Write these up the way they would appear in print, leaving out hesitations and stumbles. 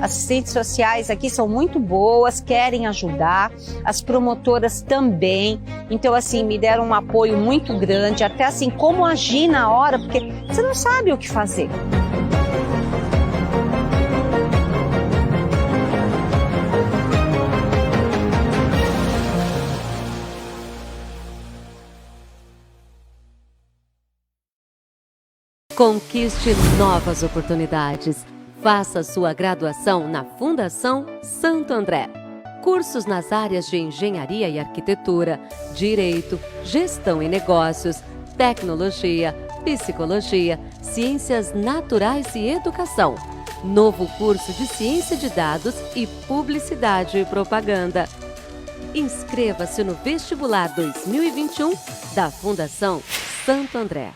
assistentes sociais aqui são muito boas, querem ajudar, as promotoras também. Então, assim, me deram um apoio muito grande, até assim, como agir na hora, porque você não sabe o que fazer. Conquiste novas oportunidades. Faça sua graduação na Fundação Santo André. Cursos nas áreas de Engenharia e Arquitetura, Direito, Gestão e Negócios, Tecnologia, Psicologia, Ciências Naturais e Educação. Novo curso de Ciência de Dados e Publicidade e Propaganda. Inscreva-se no Vestibular 2021 da Fundação Santo André.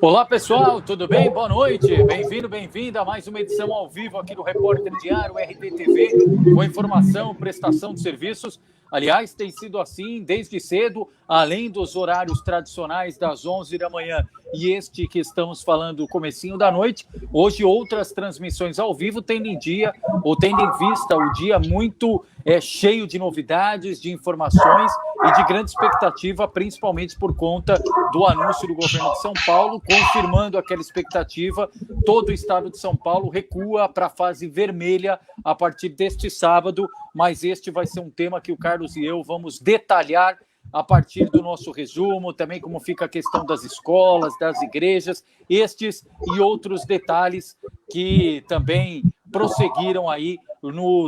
Olá, pessoal, tudo bem? Boa noite. Bem-vindo, bem-vinda a mais uma edição ao vivo aqui do Repórter Diário RDTV, com informação, prestação de serviços. Aliás, tem sido assim desde cedo, além dos horários tradicionais das 11 da manhã e este que estamos falando, o comecinho da noite. Hoje, outras transmissões ao vivo, tendo em vista o dia muito cheio de novidades, de informações e de grande expectativa, principalmente por conta do anúncio do governo de São Paulo, confirmando aquela expectativa. Todo o estado de São Paulo recua para a fase vermelha a partir deste sábado, mas este vai ser um tema que o Carlos e eu vamos detalhar a partir do nosso resumo, também como fica a questão das escolas, das igrejas, estes e outros detalhes que também prosseguiram aí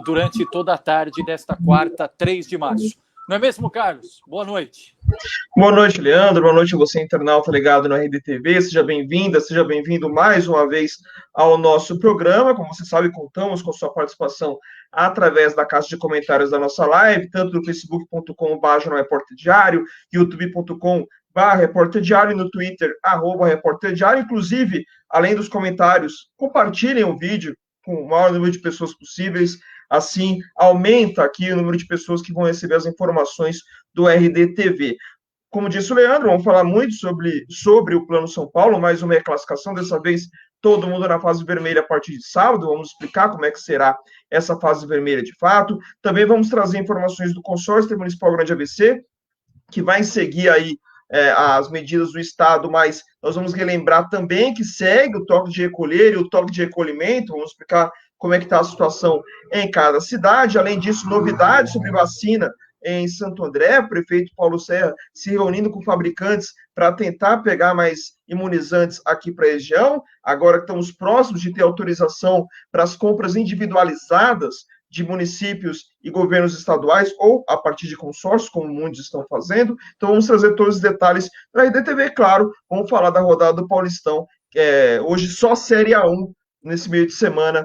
durante toda a tarde desta quarta, 3 de março. Não é mesmo, Carlos? Boa noite. Boa noite, Leandro. Boa noite a você, internauta ligado no RDTV. Seja bem-vinda, seja bem-vindo mais uma vez ao nosso programa. Como você sabe, contamos com sua participação através da caixa de comentários da nossa live, tanto no facebook.com/repórterdiário, youtube.com/repórterdiário e no Twitter, @repórterdiário. Inclusive, além dos comentários, compartilhem o vídeo com o maior número de pessoas possíveis. Assim, aumenta aqui o número de pessoas que vão receber as informações do RDTV. Como disse o Leandro, vamos falar muito sobre o Plano São Paulo, mais uma reclassificação, dessa vez todo mundo na fase vermelha a partir de sábado. Vamos explicar como é que será essa fase vermelha de fato. Também vamos trazer informações do Consórcio Municipal Grande ABC, que vai seguir aí as medidas do Estado, mas nós vamos relembrar também que segue o toque de recolher e o toque de recolhimento. Vamos explicar como é que está a situação em cada cidade. Além disso, novidades sobre vacina em Santo André, o prefeito Paulo Serra se reunindo com fabricantes para tentar pegar mais imunizantes aqui para a região. Agora que estamos próximos de ter autorização para as compras individualizadas de municípios e governos estaduais, ou a partir de consórcios, como muitos estão fazendo. Então, vamos trazer todos os detalhes para a RDTV, claro. Vamos falar da rodada do Paulistão, hoje só Série A1, nesse meio de semana,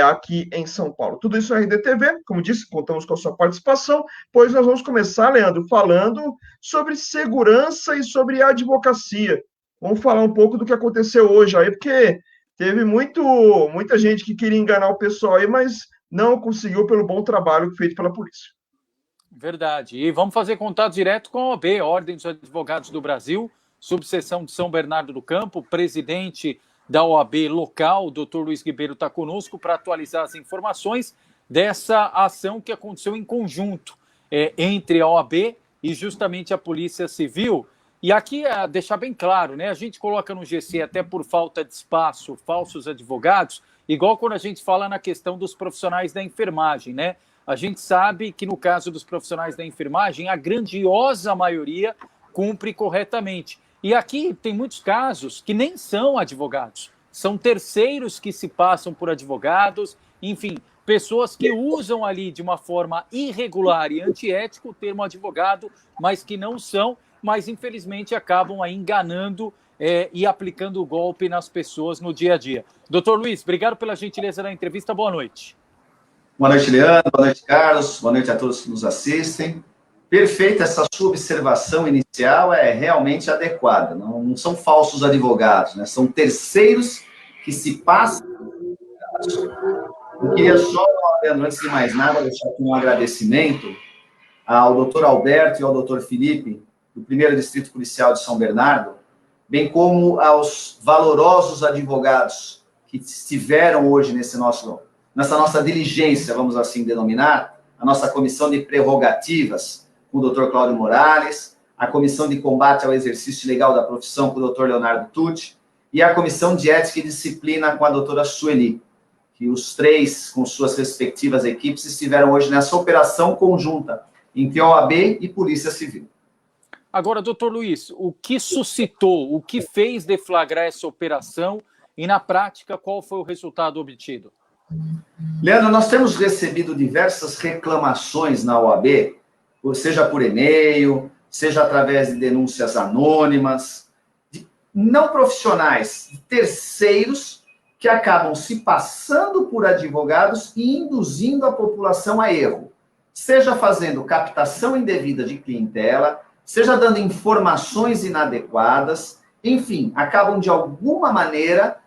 aqui em São Paulo. Tudo isso é RDTV, como disse, contamos com a sua participação, pois nós vamos começar, Leandro, falando sobre segurança e sobre advocacia. Vamos falar um pouco do que aconteceu hoje aí, porque teve muita gente que queria enganar o pessoal aí, mas não conseguiu pelo bom trabalho feito pela polícia. Verdade. E vamos fazer contato direto com a OAB, Ordem dos Advogados do Brasil, subseção de São Bernardo do Campo. Presidente da OAB local, o Dr. Luiz Ribeiro, está conosco para atualizar as informações dessa ação que aconteceu em conjunto entre a OAB e justamente a Polícia Civil. E aqui, deixar bem claro, né? A gente coloca no GC, até por falta de espaço, falsos advogados, igual quando a gente fala na questão dos profissionais da enfermagem, né? A gente sabe que no caso dos profissionais da enfermagem, a grandiosa maioria cumpre corretamente. E aqui tem muitos casos que nem são advogados, são terceiros que se passam por advogados, enfim, pessoas que usam ali de uma forma irregular e antiética o termo advogado, mas que não são, mas infelizmente acabam aí enganando e aplicando o golpe nas pessoas no dia a dia. Doutor Luiz, obrigado pela gentileza da entrevista, boa noite. Boa noite, Leandro, boa noite, Carlos, boa noite a todos que nos assistem. Perfeita, essa sua observação inicial é realmente adequada, não são falsos advogados, né? São terceiros que se passam. Eu queria só, Leandro, antes de mais nada, deixar aqui um agradecimento ao doutor Alberto e ao doutor Felipe, do 1º Distrito Policial de São Bernardo, bem como aos valorosos advogados que estiveram hoje nessa nossa diligência, vamos assim denominar, a nossa comissão de prerrogativas com o Dr. Cláudio Morales, a comissão de combate ao exercício ilegal da profissão com o Dr. Leonardo Tucci e a comissão de ética e disciplina com a doutora Sueli, que os três, com suas respectivas equipes, estiveram hoje nessa operação conjunta entre OAB e Polícia Civil. Agora, doutor Luiz, o que suscitou, o que fez deflagrar essa operação e, na prática, qual foi o resultado obtido? Leandro, nós temos recebido diversas reclamações na OAB, seja por e-mail, seja através de denúncias anônimas, de não profissionais, de terceiros que acabam se passando por advogados e induzindo a população a erro, seja fazendo captação indevida de clientela, seja dando informações inadequadas, enfim, acabam de alguma maneira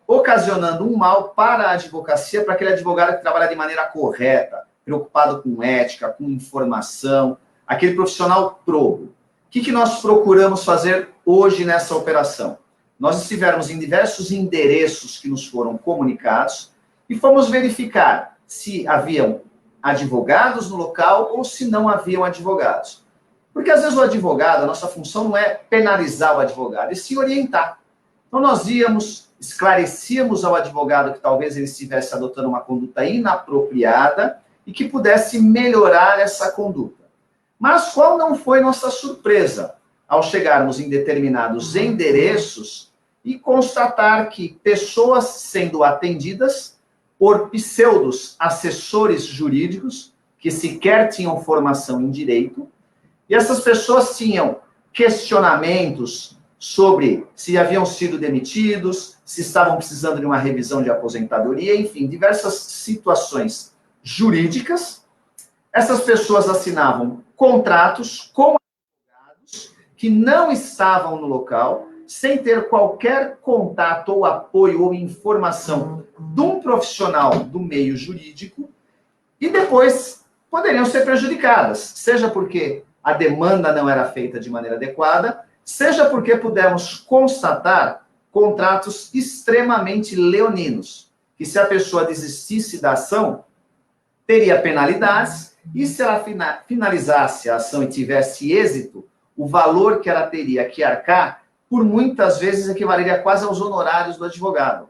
ocasionando um mal para a advocacia, para aquele advogado que trabalha de maneira correta, preocupado com ética, com informação, aquele profissional probo. O que nós procuramos fazer hoje nessa operação? Nós estivemos em diversos endereços que nos foram comunicados e fomos verificar se haviam advogados no local ou se não haviam advogados. Porque às vezes o advogado, a nossa função não é penalizar o advogado, e sim orientar. Então nós íamos, esclarecíamos ao advogado que talvez ele estivesse adotando uma conduta inapropriada e que pudesse melhorar essa conduta. Mas qual não foi nossa surpresa ao chegarmos em determinados endereços e constatar que pessoas sendo atendidas por pseudos assessores jurídicos que sequer tinham formação em direito, e essas pessoas tinham questionamentos sobre se haviam sido demitidos, se estavam precisando de uma revisão de aposentadoria, enfim, diversas situações jurídicas. Essas pessoas assinavam contratos com advogados que não estavam no local, sem ter qualquer contato ou apoio ou informação de um profissional do meio jurídico, e depois poderiam ser prejudicadas, seja porque a demanda não era feita de maneira adequada, seja porque pudemos constatar contratos extremamente leoninos, que se a pessoa desistisse da ação, teria penalidades, e se ela finalizasse a ação e tivesse êxito, o valor que ela teria que arcar, por muitas vezes equivaleria quase aos honorários do advogado.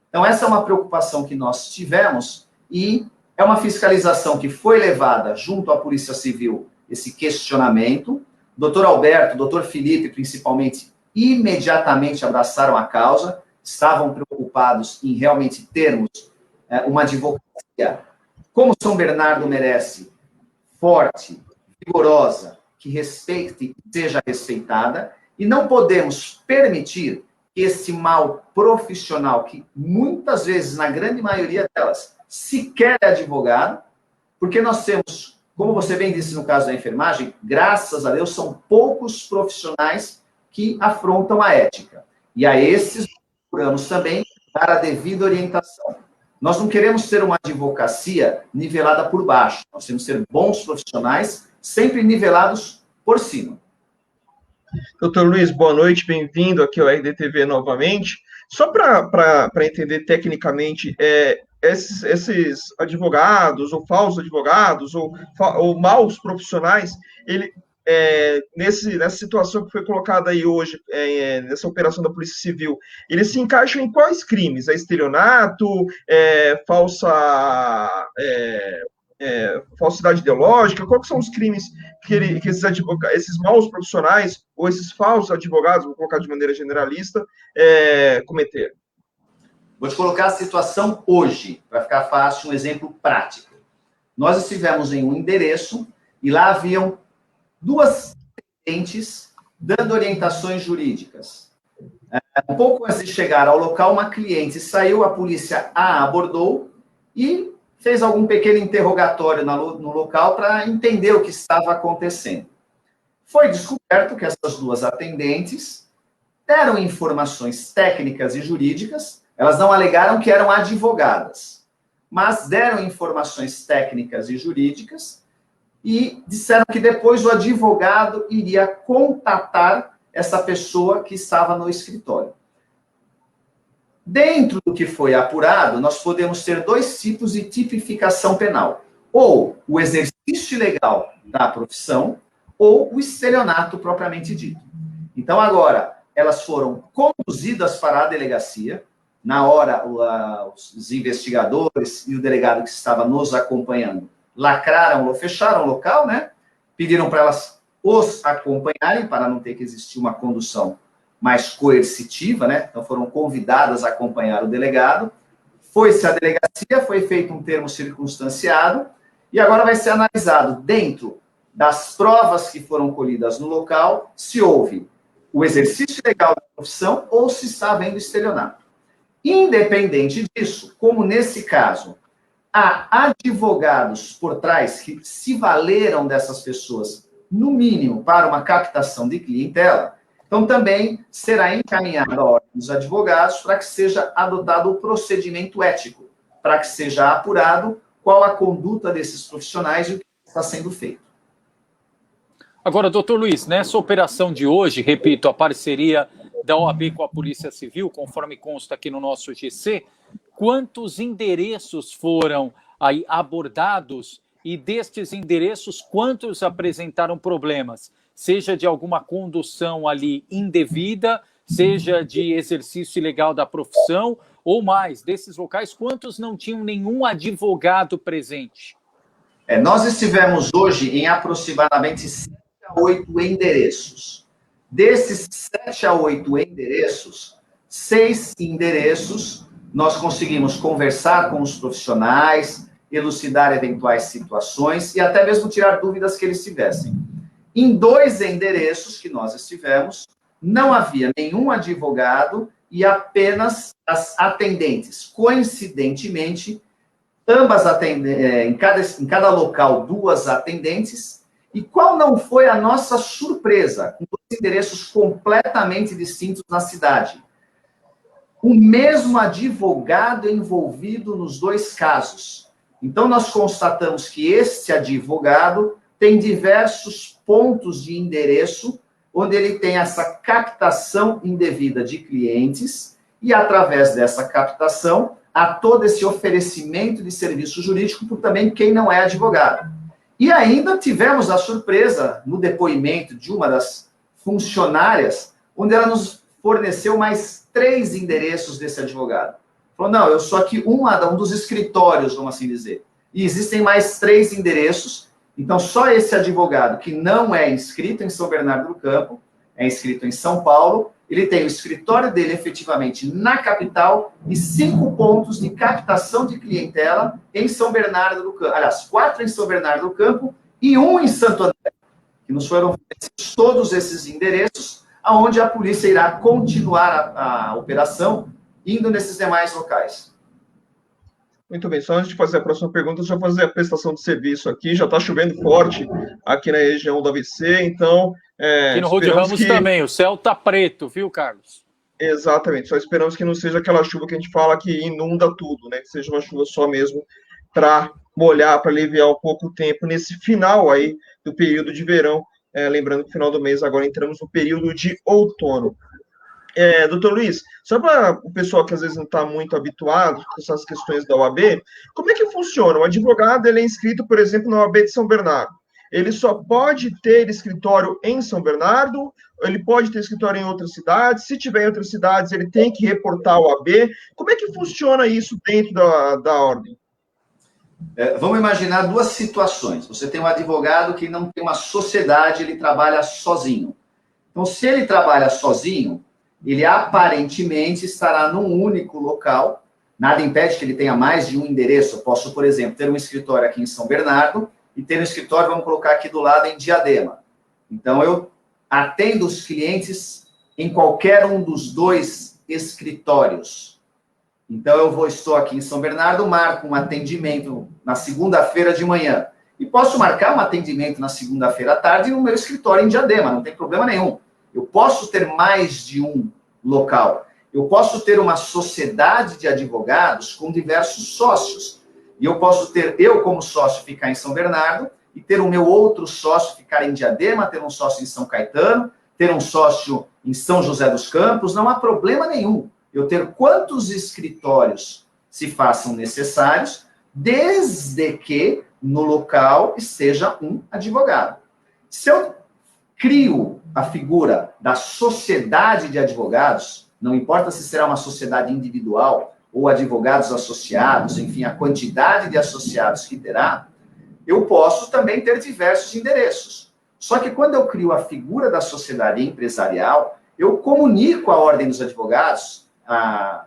Então essa é uma preocupação que nós tivemos, e é uma fiscalização que foi levada junto à Polícia Civil, esse questionamento. Doutor Alberto, doutor Felipe, principalmente, imediatamente abraçaram a causa, estavam preocupados em realmente termos uma advocacia como São Bernardo merece, forte, vigorosa, que respeite e seja respeitada, e não podemos permitir que esse mal profissional, que muitas vezes, na grande maioria delas, sequer é advogado, porque nós temos, como você bem disse no caso da enfermagem, graças a Deus, são poucos profissionais que afrontam a ética. E a esses procuramos também dar a devida orientação. Nós não queremos ter uma advocacia nivelada por baixo. Nós temos que ser bons profissionais, sempre nivelados por cima. Doutor Luiz, boa noite, bem-vindo aqui ao RDTV novamente. Só para entender tecnicamente, esses advogados, ou falsos advogados, ou maus profissionais, nessa situação que foi colocada aí hoje, nessa operação da Polícia Civil, eles se encaixam em quais crimes? Estelionato, falsidade ideológica? Quais são os crimes que esses maus profissionais, ou esses falsos advogados, vou colocar de maneira generalista, cometeram? Vou te colocar a situação hoje, para ficar fácil, um exemplo prático. Nós estivemos em um endereço, e lá haviam duas clientes dando orientações jurídicas. Um pouco antes de chegar ao local, uma cliente saiu, a polícia a abordou e fez algum pequeno interrogatório no local para entender o que estava acontecendo. Foi descoberto que essas duas atendentes deram informações técnicas e jurídicas, elas não alegaram que eram advogadas, mas deram informações técnicas e jurídicas e disseram que depois o advogado iria contatar essa pessoa que estava no escritório. Dentro do que foi apurado, nós podemos ter dois tipos de tipificação penal. Ou o exercício ilegal da profissão, ou o estelionato propriamente dito. Então, agora, elas foram conduzidas para a delegacia. Na hora, os investigadores e o delegado que estava nos acompanhando lacraram, fecharam o local, né? Pediram para elas os acompanharem, para não ter que existir uma condução mais coercitiva, né? Então, foram convidadas a acompanhar o delegado. Foi-se à delegacia, foi feito um termo circunstanciado, e agora vai ser analisado, dentro das provas que foram colhidas no local, se houve o exercício legal da profissão ou se está havendo estelionato. Independente disso, como nesse caso, há advogados por trás que se valeram dessas pessoas, no mínimo, para uma captação de clientela, então também será encaminhado a ordem dos advogados para que seja adotado o procedimento ético, para que seja apurado qual a conduta desses profissionais e o que está sendo feito. Agora, doutor Luiz, nessa operação de hoje, repito, a parceria da OAB com a Polícia Civil, conforme consta aqui no nosso GC, quantos endereços foram aí abordados e destes endereços, quantos apresentaram problemas? Seja de alguma condução ali indevida, seja de exercício ilegal da profissão, ou mais, desses locais, quantos não tinham nenhum advogado presente? Nós estivemos hoje em aproximadamente 7 a 8 endereços. Desses 7 a 8 endereços, 6 endereços, nós conseguimos conversar com os profissionais, elucidar eventuais situações e até mesmo tirar dúvidas que eles tivessem. Em 2 endereços que nós estivemos, não havia nenhum advogado e apenas as atendentes. Coincidentemente, ambas em cada local, 2 atendentes. E qual não foi a nossa surpresa? Com 2 endereços completamente distintos na cidade. O mesmo advogado envolvido nos 2 casos. Então, nós constatamos que este advogado tem diversos pontos de endereço, onde ele tem essa captação indevida de clientes, e através dessa captação, há todo esse oferecimento de serviço jurídico por também quem não é advogado. E ainda tivemos a surpresa no depoimento de uma das funcionárias, onde ela nos forneceu mais 3 endereços desse advogado. Falou, não, eu sou aqui um dos escritórios, vamos assim dizer. E existem mais 3 endereços. Então, só esse advogado que não é inscrito em São Bernardo do Campo, é inscrito em São Paulo, ele tem o escritório dele efetivamente na capital e 5 pontos de captação de clientela em São Bernardo do Campo. Aliás, 4 em São Bernardo do Campo e 1 em Santo André, que nos foram oferecidos todos esses endereços, aonde a polícia irá continuar a operação indo nesses demais locais. Muito bem, só antes de fazer a próxima pergunta, deixa eu fazer a prestação de serviço aqui. Já está chovendo forte aqui na região do ABC, então... aqui no Rude Ramos também, o céu está preto, viu, Carlos? Exatamente, só esperamos que não seja aquela chuva que a gente fala que inunda tudo, né? Que seja uma chuva só mesmo para molhar, para aliviar um pouco o tempo nesse final aí do período de verão. Lembrando que no final do mês agora entramos no período de outono. Doutor Luiz, só para o pessoal que às vezes não está muito habituado com essas questões da OAB, como é que funciona? O advogado ele é inscrito, por exemplo, na OAB de São Bernardo. Ele só pode ter escritório em São Bernardo, ele pode ter escritório em outras cidades, se tiver em outras cidades, ele tem que reportar a OAB. Como é que funciona isso dentro da ordem? Vamos imaginar 2 situações. Você tem um advogado que não tem uma sociedade, ele trabalha sozinho. Então, se ele trabalha sozinho, ele aparentemente estará num único local. Nada impede que ele tenha mais de um endereço. Eu posso, por exemplo, ter um escritório aqui em São Bernardo e ter um escritório, vamos colocar aqui do lado, em Diadema. Então, eu atendo os clientes em qualquer um dos 2 escritórios. Então, estou aqui em São Bernardo, marco um atendimento na segunda-feira de manhã. E posso marcar um atendimento na segunda-feira à tarde no meu escritório em Diadema, não tem problema nenhum. Eu posso ter mais de um local. Eu posso ter uma sociedade de advogados com diversos sócios. E eu posso ter, eu como sócio, ficar em São Bernardo e ter o meu outro sócio ficar em Diadema, ter um sócio em São Caetano, ter um sócio em São José dos Campos. Não há problema nenhum. eu ter quantos escritórios se façam necessários, desde que no local esteja um advogado. Se eu crio a figura da sociedade de advogados, não importa se será uma sociedade individual ou advogados associados, enfim, a quantidade de associados que terá, eu posso também ter diversos endereços. Só que quando eu crio a figura da sociedade empresarial, eu comunico à Ordem dos Advogados, a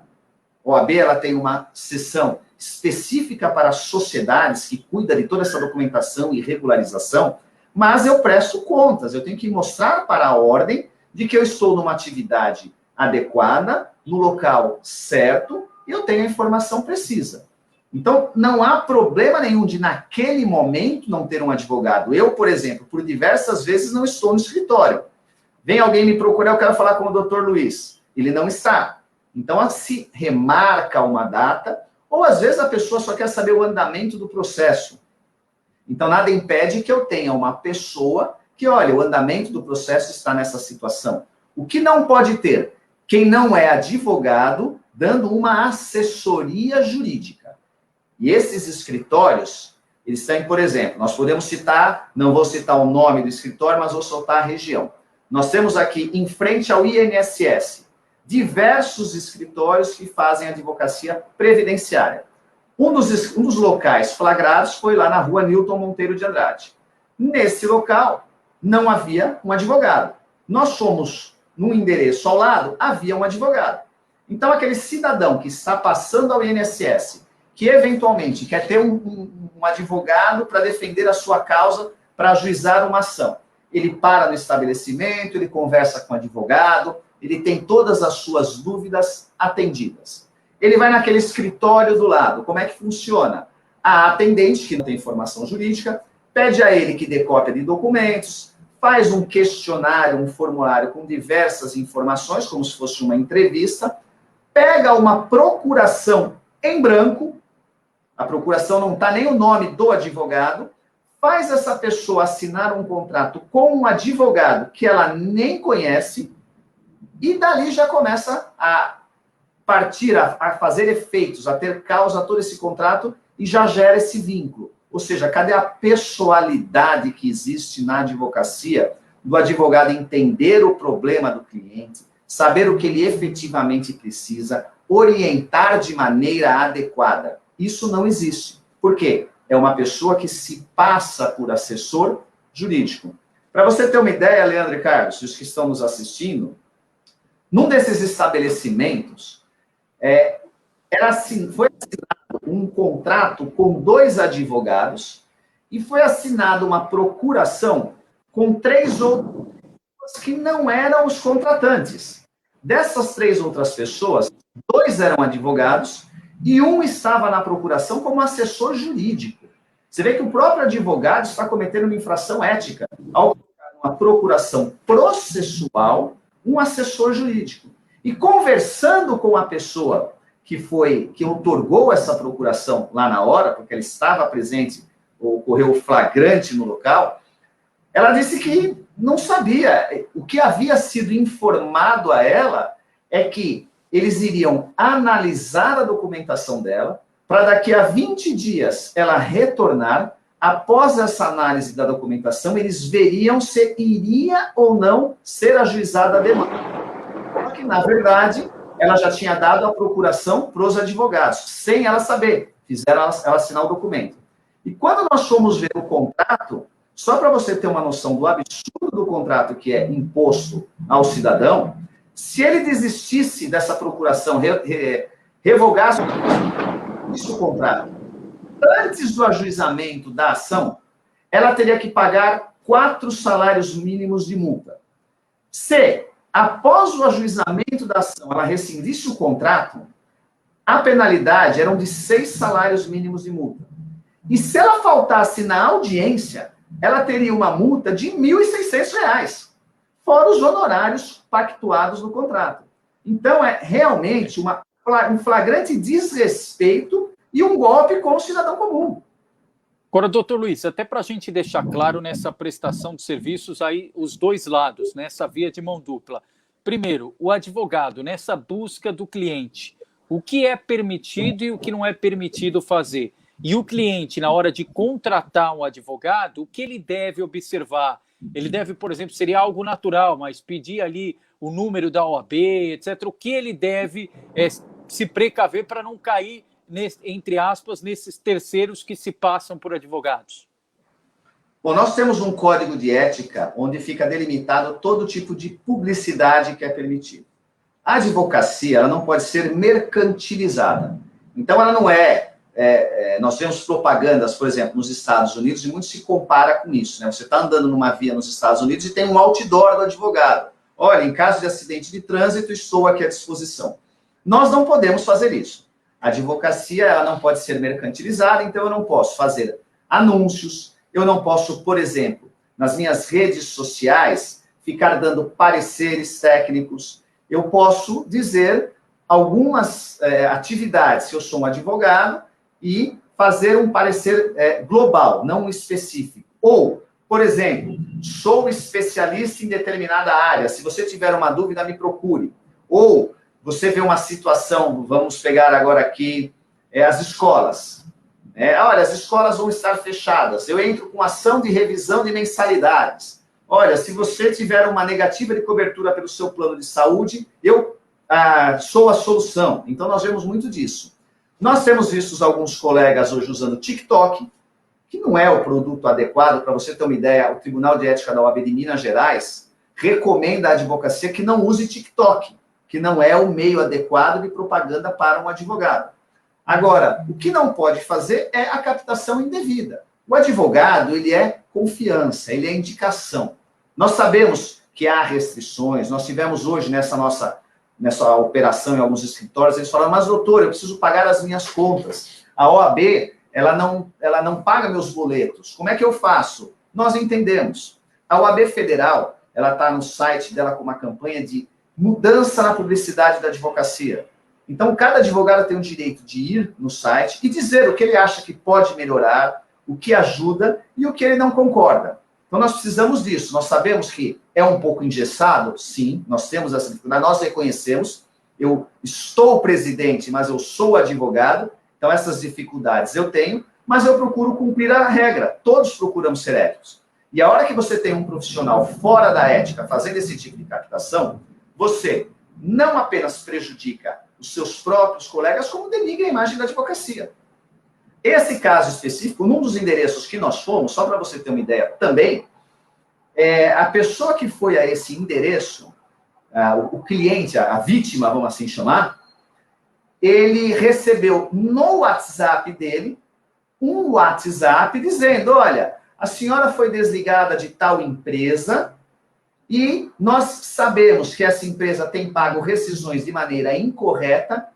OAB ela tem uma seção específica para sociedades que cuida de toda essa documentação e regularização, mas eu presto contas, eu tenho que mostrar para a Ordem de que eu estou numa atividade adequada, no local certo, e eu tenho a informação precisa. Então, não há problema nenhum de, naquele momento, não ter um advogado. Eu, por exemplo, por diversas vezes não estou no escritório. Vem alguém me procurar, eu quero falar com o doutor Luiz. Ele não está. Então, se remarca uma data, ou às vezes a pessoa só quer saber o andamento do processo. Então, nada impede que eu tenha uma pessoa que, olha, o andamento do processo está nessa situação. O que não pode ter? Quem não é advogado dando uma assessoria jurídica. E esses escritórios, eles têm, por exemplo, nós podemos citar, não vou citar o nome do escritório, mas vou soltar a região. Nós temos aqui, em frente ao INSS, diversos escritórios que fazem advocacia previdenciária. Um dos locais flagrados foi lá na rua Newton Monteiro de Andrade. Nesse local, não havia um advogado. Nós fomos num endereço ao lado, havia um advogado. Então, aquele cidadão que está passando ao INSS, que eventualmente quer ter um advogado para defender a sua causa, para ajuizar uma ação. Ele para no estabelecimento, ele conversa com o advogado, ele tem todas as suas dúvidas atendidas. Ele vai naquele escritório do lado. Como é que funciona? A atendente, que não tem formação jurídica, pede a ele que dê cópia de documentos, faz um questionário, um formulário com diversas informações, como se fosse uma entrevista, pega uma procuração em branco, a procuração não está nem o nome do advogado, faz essa pessoa assinar um contrato com um advogado que ela nem conhece, e dali já começa a partir, a fazer efeitos, a ter causa a todo esse contrato, e já gera esse vínculo. Ou seja, cadê a pessoalidade que existe na advocacia, do advogado entender o problema do cliente, saber o que ele efetivamente precisa, orientar de maneira adequada. Isso não existe. Por quê? É uma pessoa que se passa por assessor jurídico. Para você ter uma ideia, Leandro e Carlos, os que estão nos assistindo, num desses estabelecimentos, foi assinado um contrato com 2 advogados e foi assinada uma procuração com 3 outras pessoas que não eram os contratantes. Dessas 3 outras pessoas, 2 eram advogados e um estava na procuração como assessor jurídico. Você vê que o próprio advogado está cometendo uma infração ética ao colocar uma procuração processual um assessor jurídico. E conversando com a pessoa que outorgou essa procuração lá na hora, porque ela estava presente, ocorreu flagrante no local, ela disse que não sabia. O que havia sido informado a ela é que eles iriam analisar a documentação dela, para daqui a 20 dias ela retornar. Após essa análise da documentação, eles veriam se iria ou não ser ajuizada a demanda. Só que, na verdade, ela já tinha dado a procuração para os advogados, sem ela saber. Fizeram ela assinar o documento. E quando nós fomos ver o contrato, só para você ter uma noção do absurdo do contrato que é imposto ao cidadão, se ele desistisse dessa procuração, revogasse o contrato, antes do ajuizamento da ação, ela teria que pagar 4 salários mínimos de multa. Se, após o ajuizamento da ação, ela rescindisse o contrato, a penalidade era de 6 salários mínimos de multa. E se ela faltasse na audiência, ela teria uma multa de R$ 1.600, fora os honorários pactuados no contrato. Então, é realmente um flagrante desrespeito e um golpe com o cidadão comum. Agora, doutor Luiz, até para a gente deixar claro nessa prestação de serviços aí, os 2 lados, nessa via de mão dupla. primeiro, o advogado, nessa busca do cliente, o que é permitido e o que não é permitido fazer. E o cliente, na hora de contratar um advogado, o que ele deve observar? Ele deve, por exemplo, seria algo natural, mas pedir ali o número da OAB, etc. O que ele deve se precaver para não cair, entre aspas, nesses terceiros que se passam por advogados? Bom, nós temos um código de ética onde fica delimitado todo tipo de publicidade que é permitido. A advocacia, ela não pode ser mercantilizada. Então, ela não nós vemos propagandas, por exemplo, nos Estados Unidos, e muito se compara com isso, né? Você está andando numa via nos Estados Unidos e tem um outdoor do advogado. Olha, em caso de acidente de trânsito, estou aqui à disposição. Nós não podemos fazer isso. A advocacia, ela não pode ser mercantilizada, então eu não posso fazer anúncios, eu não posso, por exemplo, nas minhas redes sociais, ficar dando pareceres técnicos. Eu posso dizer algumas atividades, se eu sou um advogado, e fazer um parecer global, não específico. Ou, por exemplo, sou especialista em determinada área, se você tiver uma dúvida, me procure. Ou você vê uma situação, vamos pegar agora aqui as escolas. Olha, as escolas vão estar fechadas, eu entro com ação de revisão de mensalidades. Olha, se você tiver uma negativa de cobertura pelo seu plano de saúde, eu sou a solução. Então, nós vemos muito disso. Nós temos visto alguns colegas hoje usando TikTok, que não é o produto adequado. Para você ter uma ideia, o Tribunal de Ética da OAB de Minas Gerais recomenda à advocacia que não use TikTok, que não é o meio adequado de propaganda para um advogado. Agora, o que não pode fazer é a captação indevida. O advogado, ele é confiança, ele é indicação. Nós sabemos que há restrições, nós tivemos hoje nessa operação em alguns escritórios, eles falaram, mas doutor, eu preciso pagar as minhas contas. A OAB, ela não paga meus boletos. Como é que eu faço? Nós entendemos. A OAB Federal, ela está no site dela com uma campanha de mudança na publicidade da advocacia. Então, cada advogado tem o direito de ir no site e dizer o que ele acha que pode melhorar, o que ajuda e o que ele não concorda. Então, nós precisamos disso. Nós sabemos que é um pouco engessado, sim, nós temos essa dificuldade, nós reconhecemos. Eu estou presidente, mas eu sou advogado, então essas dificuldades eu tenho, mas eu procuro cumprir a regra. Todos procuramos ser éticos. E a hora que você tem um profissional fora da ética fazendo esse tipo de captação, você não apenas prejudica os seus próprios colegas, como denigra a imagem da advocacia. Esse caso específico, num dos endereços que nós fomos, só para você ter uma ideia também, a pessoa que foi a esse endereço, o cliente, a vítima, vamos assim chamar, ele recebeu no WhatsApp dele um WhatsApp dizendo, olha, a senhora foi desligada de tal empresa e nós sabemos que essa empresa tem pago rescisões de maneira incorreta,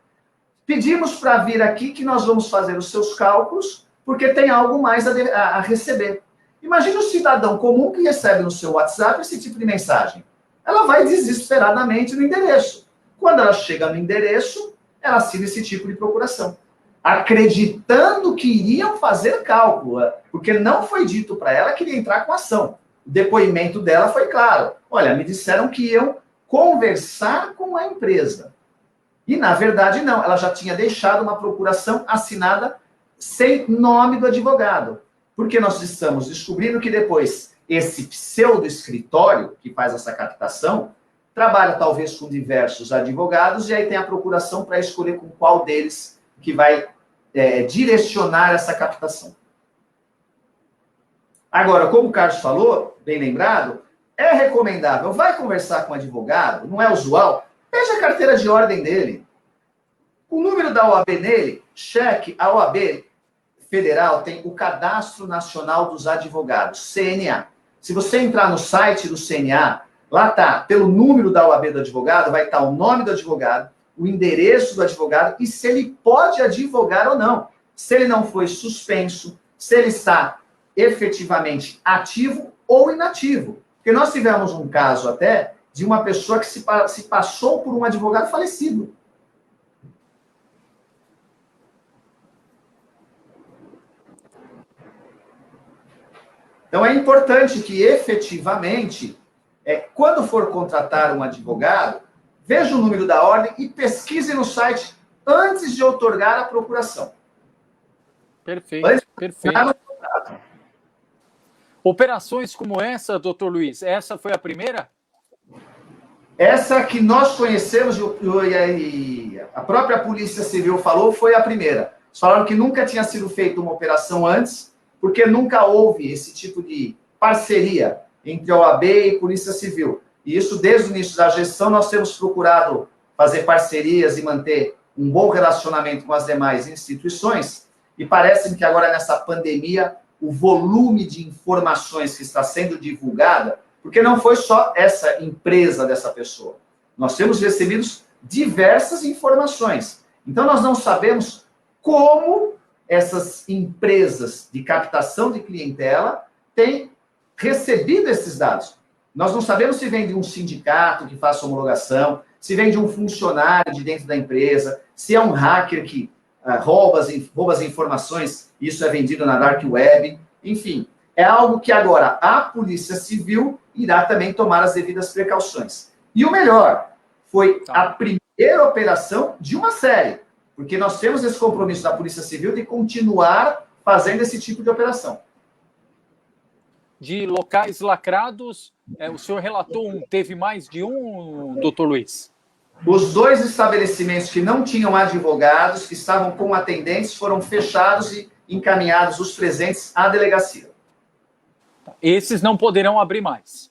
pedimos para vir aqui que nós vamos fazer os seus cálculos, porque tem algo mais a receber. Imagina o cidadão comum que recebe no seu WhatsApp esse tipo de mensagem. Ela vai desesperadamente no endereço. Quando ela chega no endereço, ela assina esse tipo de procuração, acreditando que iriam fazer cálculo, porque não foi dito para ela que iria entrar com ação. O depoimento dela foi claro. Olha, me disseram que iam conversar com a empresa. E, na verdade, não. Ela já tinha deixado uma procuração assinada sem nome do advogado. Porque nós estamos descobrindo que depois esse pseudo-escritório que faz essa captação trabalha talvez com diversos advogados e aí tem a procuração para escolher com qual deles que vai direcionar essa captação. Agora, como o Carlos falou, bem lembrado, é recomendável, vai conversar com o advogado, não é usual, veja a carteira de ordem dele. O número da OAB nele, cheque, a OAB Federal tem o Cadastro Nacional dos Advogados, CNA. Se você entrar no site do CNA, lá está, pelo número da OAB do advogado, vai estar o nome do advogado, o endereço do advogado e se ele pode advogar ou não. Se ele não foi suspenso, se ele está efetivamente ativo ou inativo. Porque nós tivemos um caso até de uma pessoa que se passou por um advogado falecido. Então é importante que efetivamente quando for contratar um advogado, veja o número da ordem e pesquise no site antes de outorgar a procuração. Perfeito, perfeito. Operações como essa, doutor Luiz, essa foi a primeira? Essa que nós conhecemos, e a própria Polícia Civil falou, foi a primeira. Eles falaram que nunca tinha sido feita uma operação antes, porque nunca houve esse tipo de parceria entre a OAB e Polícia Civil. E isso, desde o início da gestão, nós temos procurado fazer parcerias e manter um bom relacionamento com as demais instituições, e parece-me que agora, nessa pandemia, o volume de informações que está sendo divulgada, porque não foi só essa empresa dessa pessoa. Nós temos recebido diversas informações. Então, nós não sabemos como essas empresas de captação de clientela têm recebido esses dados. Nós não sabemos se vem de um sindicato que faça homologação, se vem de um funcionário de dentro da empresa, se é um hacker que rouba as informações, isso é vendido na Dark Web, enfim. É algo que agora a Polícia Civil irá também tomar as devidas precauções. E o melhor, foi a primeira operação de uma série, porque nós temos esse compromisso da Polícia Civil de continuar fazendo esse tipo de operação. De locais lacrados, o senhor relatou teve mais de um, doutor Luiz? Os 2 estabelecimentos que não tinham advogados, que estavam com atendentes, foram fechados e encaminhados os presentes à delegacia. Esses não poderão abrir mais.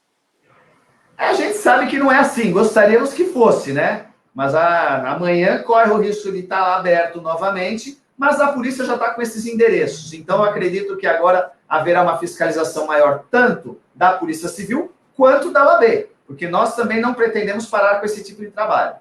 A gente sabe que não é assim, gostaríamos que fosse, né? Mas amanhã corre o risco de estar lá aberto novamente, mas a polícia já está com esses endereços. Então, eu acredito que agora haverá uma fiscalização maior, tanto da Polícia Civil quanto da OAB, porque nós também não pretendemos parar com esse tipo de trabalho.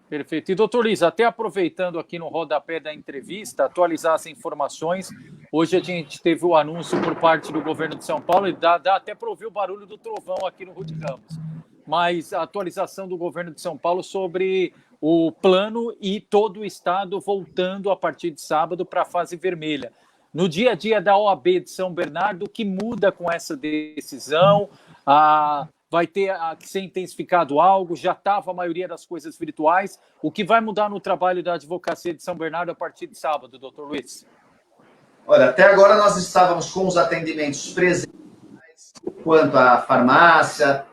Perfeito. E, doutor Luiz, até aproveitando aqui no rodapé da entrevista, atualizar as informações. Hoje a gente teve o anúncio por parte do governo de São Paulo, e dá até para ouvir o barulho do trovão aqui no Rude Ramos. Mas a atualização do governo de São Paulo sobre o plano e todo o estado voltando a partir de sábado para a fase vermelha. No dia a dia da OAB de São Bernardo, o que muda com essa decisão? Vai ter que ser intensificado algo? Já estava a maioria das coisas virtuais. O que vai mudar no trabalho da Advocacia de São Bernardo a partir de sábado, doutor Luiz? Olha, até agora nós estávamos com os atendimentos presenciais, quanto à farmácia,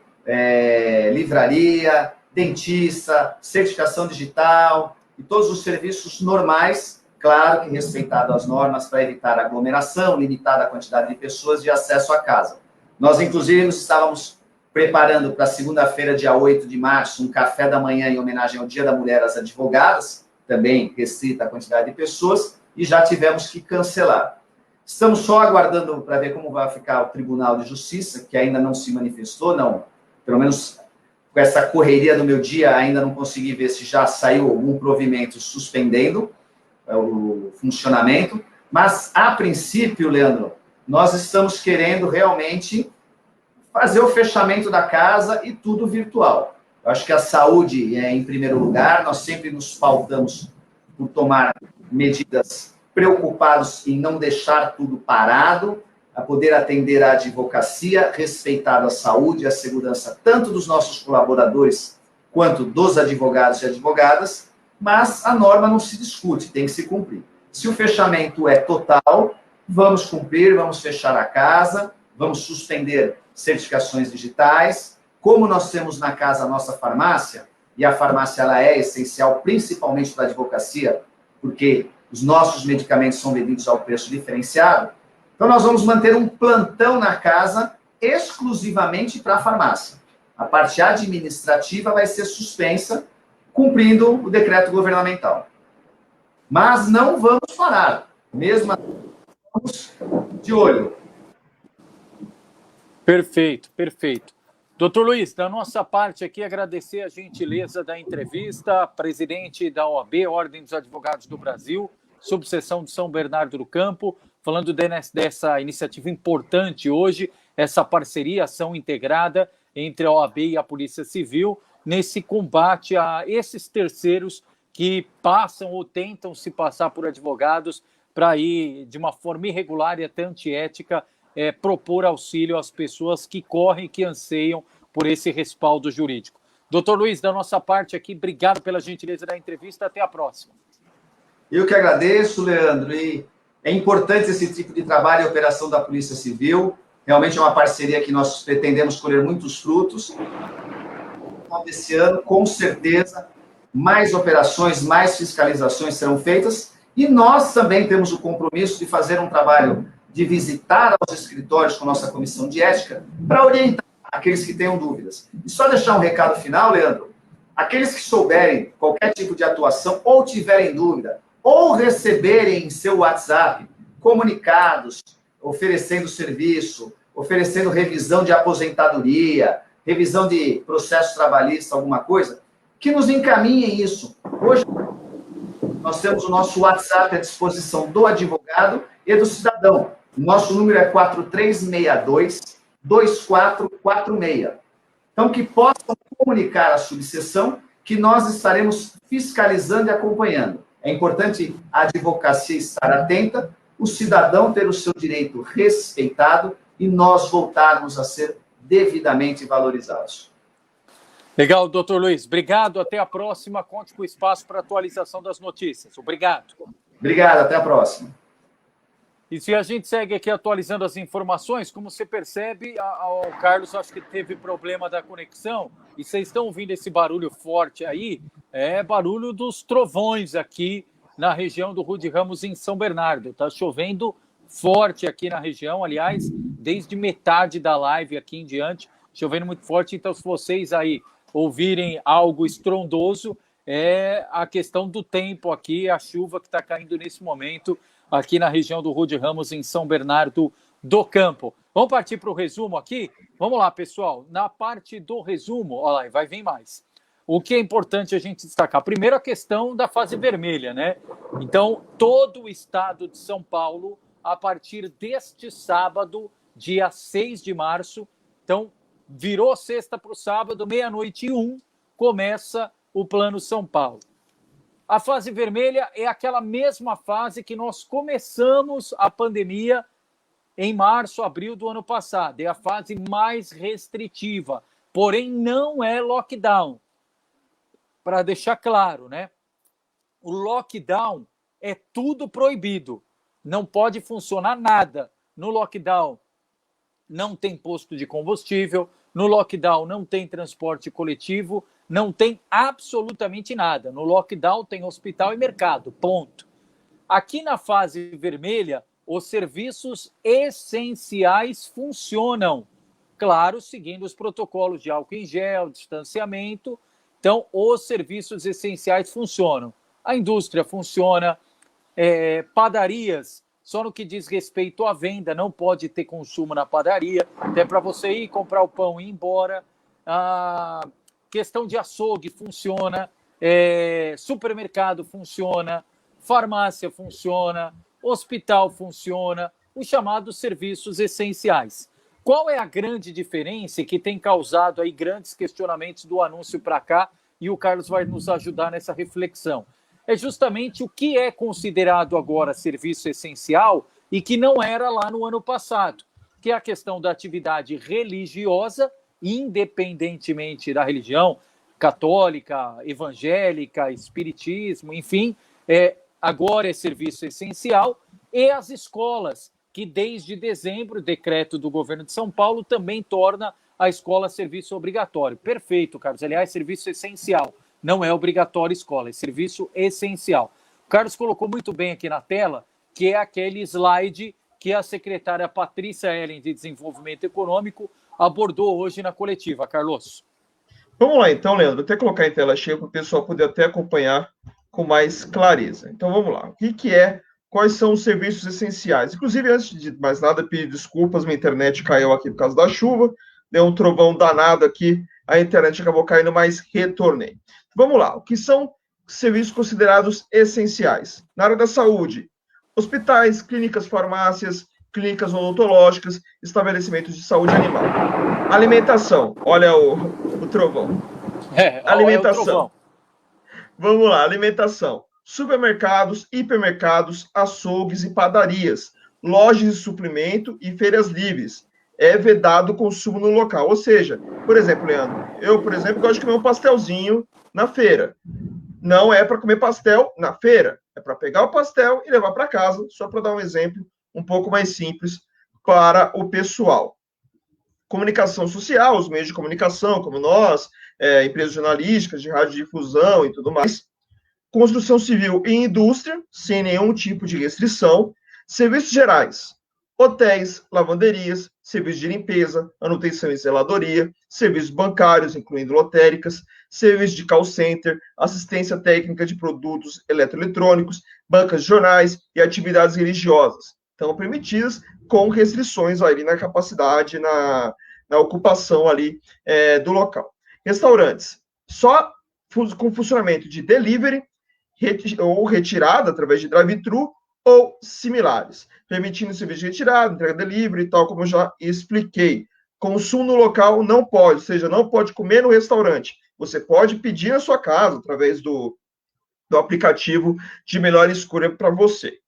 livraria, dentista, certificação digital e todos os serviços normais, claro que respeitado as normas para evitar aglomeração, limitada a quantidade de pessoas de acesso à casa. Nós, inclusive, nos estávamos preparando para segunda-feira, dia 8 de março, um café da manhã em homenagem ao Dia da Mulher às Advogadas, também restrita a quantidade de pessoas, e já tivemos que cancelar. Estamos só aguardando para ver como vai ficar o Tribunal de Justiça, que ainda não se manifestou, não, pelo menos com essa correria do meu dia, ainda não consegui ver se já saiu algum provimento suspendendo o funcionamento, mas, a princípio, Leandro, nós estamos querendo realmente fazer o fechamento da casa e tudo virtual. Eu acho que a saúde é em primeiro lugar, nós sempre nos pautamos por tomar medidas preocupados em não deixar tudo parado, a poder atender a advocacia, respeitado a saúde e a segurança tanto dos nossos colaboradores quanto dos advogados e advogadas, mas a norma não se discute, tem que se cumprir. Se o fechamento é total, vamos cumprir, vamos fechar a casa, vamos suspender certificações digitais. Como nós temos na casa a nossa farmácia, e a farmácia ela é essencial, principalmente para a advocacia, porque os nossos medicamentos são vendidos ao preço diferenciado, então nós vamos manter um plantão na casa exclusivamente para a farmácia. A parte administrativa vai ser suspensa, cumprindo o decreto governamental. Mas não vamos parar, mesmo assim, estamos de olho. Perfeito, perfeito. Doutor Luiz, da nossa parte aqui, agradecer a gentileza da entrevista, presidente da OAB, Ordem dos Advogados do Brasil, subseção de São Bernardo do Campo, falando dessa iniciativa importante hoje, essa parceria, ação integrada entre a OAB e a Polícia Civil, nesse combate a esses terceiros que passam ou tentam se passar por advogados para ir de uma forma irregular e até antiética propor auxílio às pessoas que correm, que anseiam por esse respaldo jurídico. Doutor Luiz, da nossa parte aqui, obrigado pela gentileza da entrevista. Até a próxima. Eu que agradeço, Leandro. E é importante esse tipo de trabalho e operação da Polícia Civil. Realmente é uma parceria que nós pretendemos colher muitos frutos. Desse ano, com certeza, mais operações, mais fiscalizações serão feitas. E nós também temos o compromisso de fazer um trabalho de visitar aos escritórios com nossa comissão de ética para orientar aqueles que tenham dúvidas. E só deixar um recado final, Leandro. Aqueles que souberem qualquer tipo de atuação ou tiverem dúvida, ou receberem em seu WhatsApp comunicados oferecendo serviço, oferecendo revisão de aposentadoria, revisão de processo trabalhista, alguma coisa, que nos encaminhem isso. Hoje, nós temos o nosso WhatsApp à disposição do advogado e do cidadão. Nosso número é 4362-2446. Então, que possam comunicar à subseção que nós estaremos fiscalizando e acompanhando. É importante a advocacia estar atenta, o cidadão ter o seu direito respeitado e nós voltarmos a ser devidamente valorizados. Legal, doutor Luiz. Obrigado. Até a próxima. Conte com o espaço para atualização das notícias. Obrigado. Obrigado. Até a próxima. E se a gente segue aqui atualizando as informações, como você percebe, o Carlos acho que teve problema da conexão, e vocês estão ouvindo esse barulho forte aí, é barulho dos trovões aqui na região do Rude Ramos, em São Bernardo. Está chovendo forte aqui na região, aliás, desde metade da live aqui em diante, chovendo muito forte. Então, se vocês aí ouvirem algo estrondoso, é a questão do tempo aqui, a chuva que está caindo nesse momento aqui na região do Rude Ramos, em São Bernardo do Campo. Vamos partir para o resumo aqui? Vamos lá, pessoal. Na parte do resumo, olha lá, vai vir mais. O que é importante a gente destacar? Primeiro, a questão da fase vermelha, né? Então, todo o estado de São Paulo, a partir deste sábado, dia 6 de março, então, virou sexta para o sábado, 00:01, começa o Plano São Paulo. A fase vermelha é aquela mesma fase que nós começamos a pandemia em março, abril do ano passado. É a fase mais restritiva, porém não é lockdown. Para deixar claro, né? O lockdown é tudo proibido. Não pode funcionar nada. No lockdown não tem posto de combustível, no lockdown não tem transporte coletivo, não tem absolutamente nada. No lockdown tem hospital e mercado, ponto. Aqui na fase vermelha, os serviços essenciais funcionam. Claro, seguindo os protocolos de álcool em gel, distanciamento. Então, os serviços essenciais funcionam. A indústria funciona, padarias, só no que diz respeito à venda, não pode ter consumo na padaria, até para você ir comprar o pão e ir embora. A questão de açougue funciona, supermercado funciona, farmácia funciona, hospital funciona, os chamados serviços essenciais. Qual é a grande diferença que tem causado aí grandes questionamentos do anúncio para cá, e o Carlos vai nos ajudar nessa reflexão? É justamente o que é considerado agora serviço essencial e que não era lá no ano passado, que é a questão da atividade religiosa, independentemente da religião, católica, evangélica, espiritismo, enfim, agora é serviço essencial, e as escolas, que desde dezembro, o decreto do governo de São Paulo também torna a escola serviço obrigatório. Perfeito, Carlos. Aliás, serviço essencial. Não é obrigatório escola, é serviço essencial. O Carlos colocou muito bem aqui na tela, que é aquele slide que a secretária Patrícia Ellen, de Desenvolvimento Econômico, abordou hoje na coletiva. Carlos. Vamos lá, então, Leandro. Vou até colocar em tela cheia para o pessoal poder até acompanhar com mais clareza. Então, vamos lá. Quais são os serviços essenciais? Inclusive, antes de mais nada, pedir desculpas, minha internet caiu aqui por causa da chuva, deu um trovão danado aqui, a internet acabou caindo, mas retornei. Vamos lá, o que são serviços considerados essenciais? Na área da saúde, hospitais, clínicas, farmácias, clínicas odontológicas, estabelecimentos de saúde animal. Alimentação, olha o trovão. Alimentação. Trovão. Vamos lá, alimentação. Supermercados, hipermercados, açougues e padarias. lojas de suplemento e feiras livres. É vedado o consumo no local. Ou seja, por exemplo, Leandro, eu, por exemplo, gosto de comer um pastelzinho na feira. Não é para comer pastel na feira, é para pegar o pastel e levar para casa, só para dar um exemplo um pouco mais simples para o pessoal. Comunicação social, os meios de comunicação, como nós, empresas jornalísticas, de radiodifusão e tudo mais. Construção civil e indústria, sem nenhum tipo de restrição. Serviços gerais, hotéis, lavanderias, serviços de limpeza, manutenção e zeladoria, serviços bancários, incluindo lotéricas, serviços de call center, assistência técnica de produtos eletroeletrônicos, bancas de jornais e atividades religiosas. Estão permitidas com restrições ali na capacidade, na ocupação ali do local. Restaurantes, só com funcionamento de delivery ou retirada através de drive-thru ou similares, permitindo serviço de retirada, entrega delivery e tal, como eu já expliquei. Consumo no local não pode, ou seja, não pode comer no restaurante. Você pode pedir na sua casa, através do aplicativo de melhor escolha para você.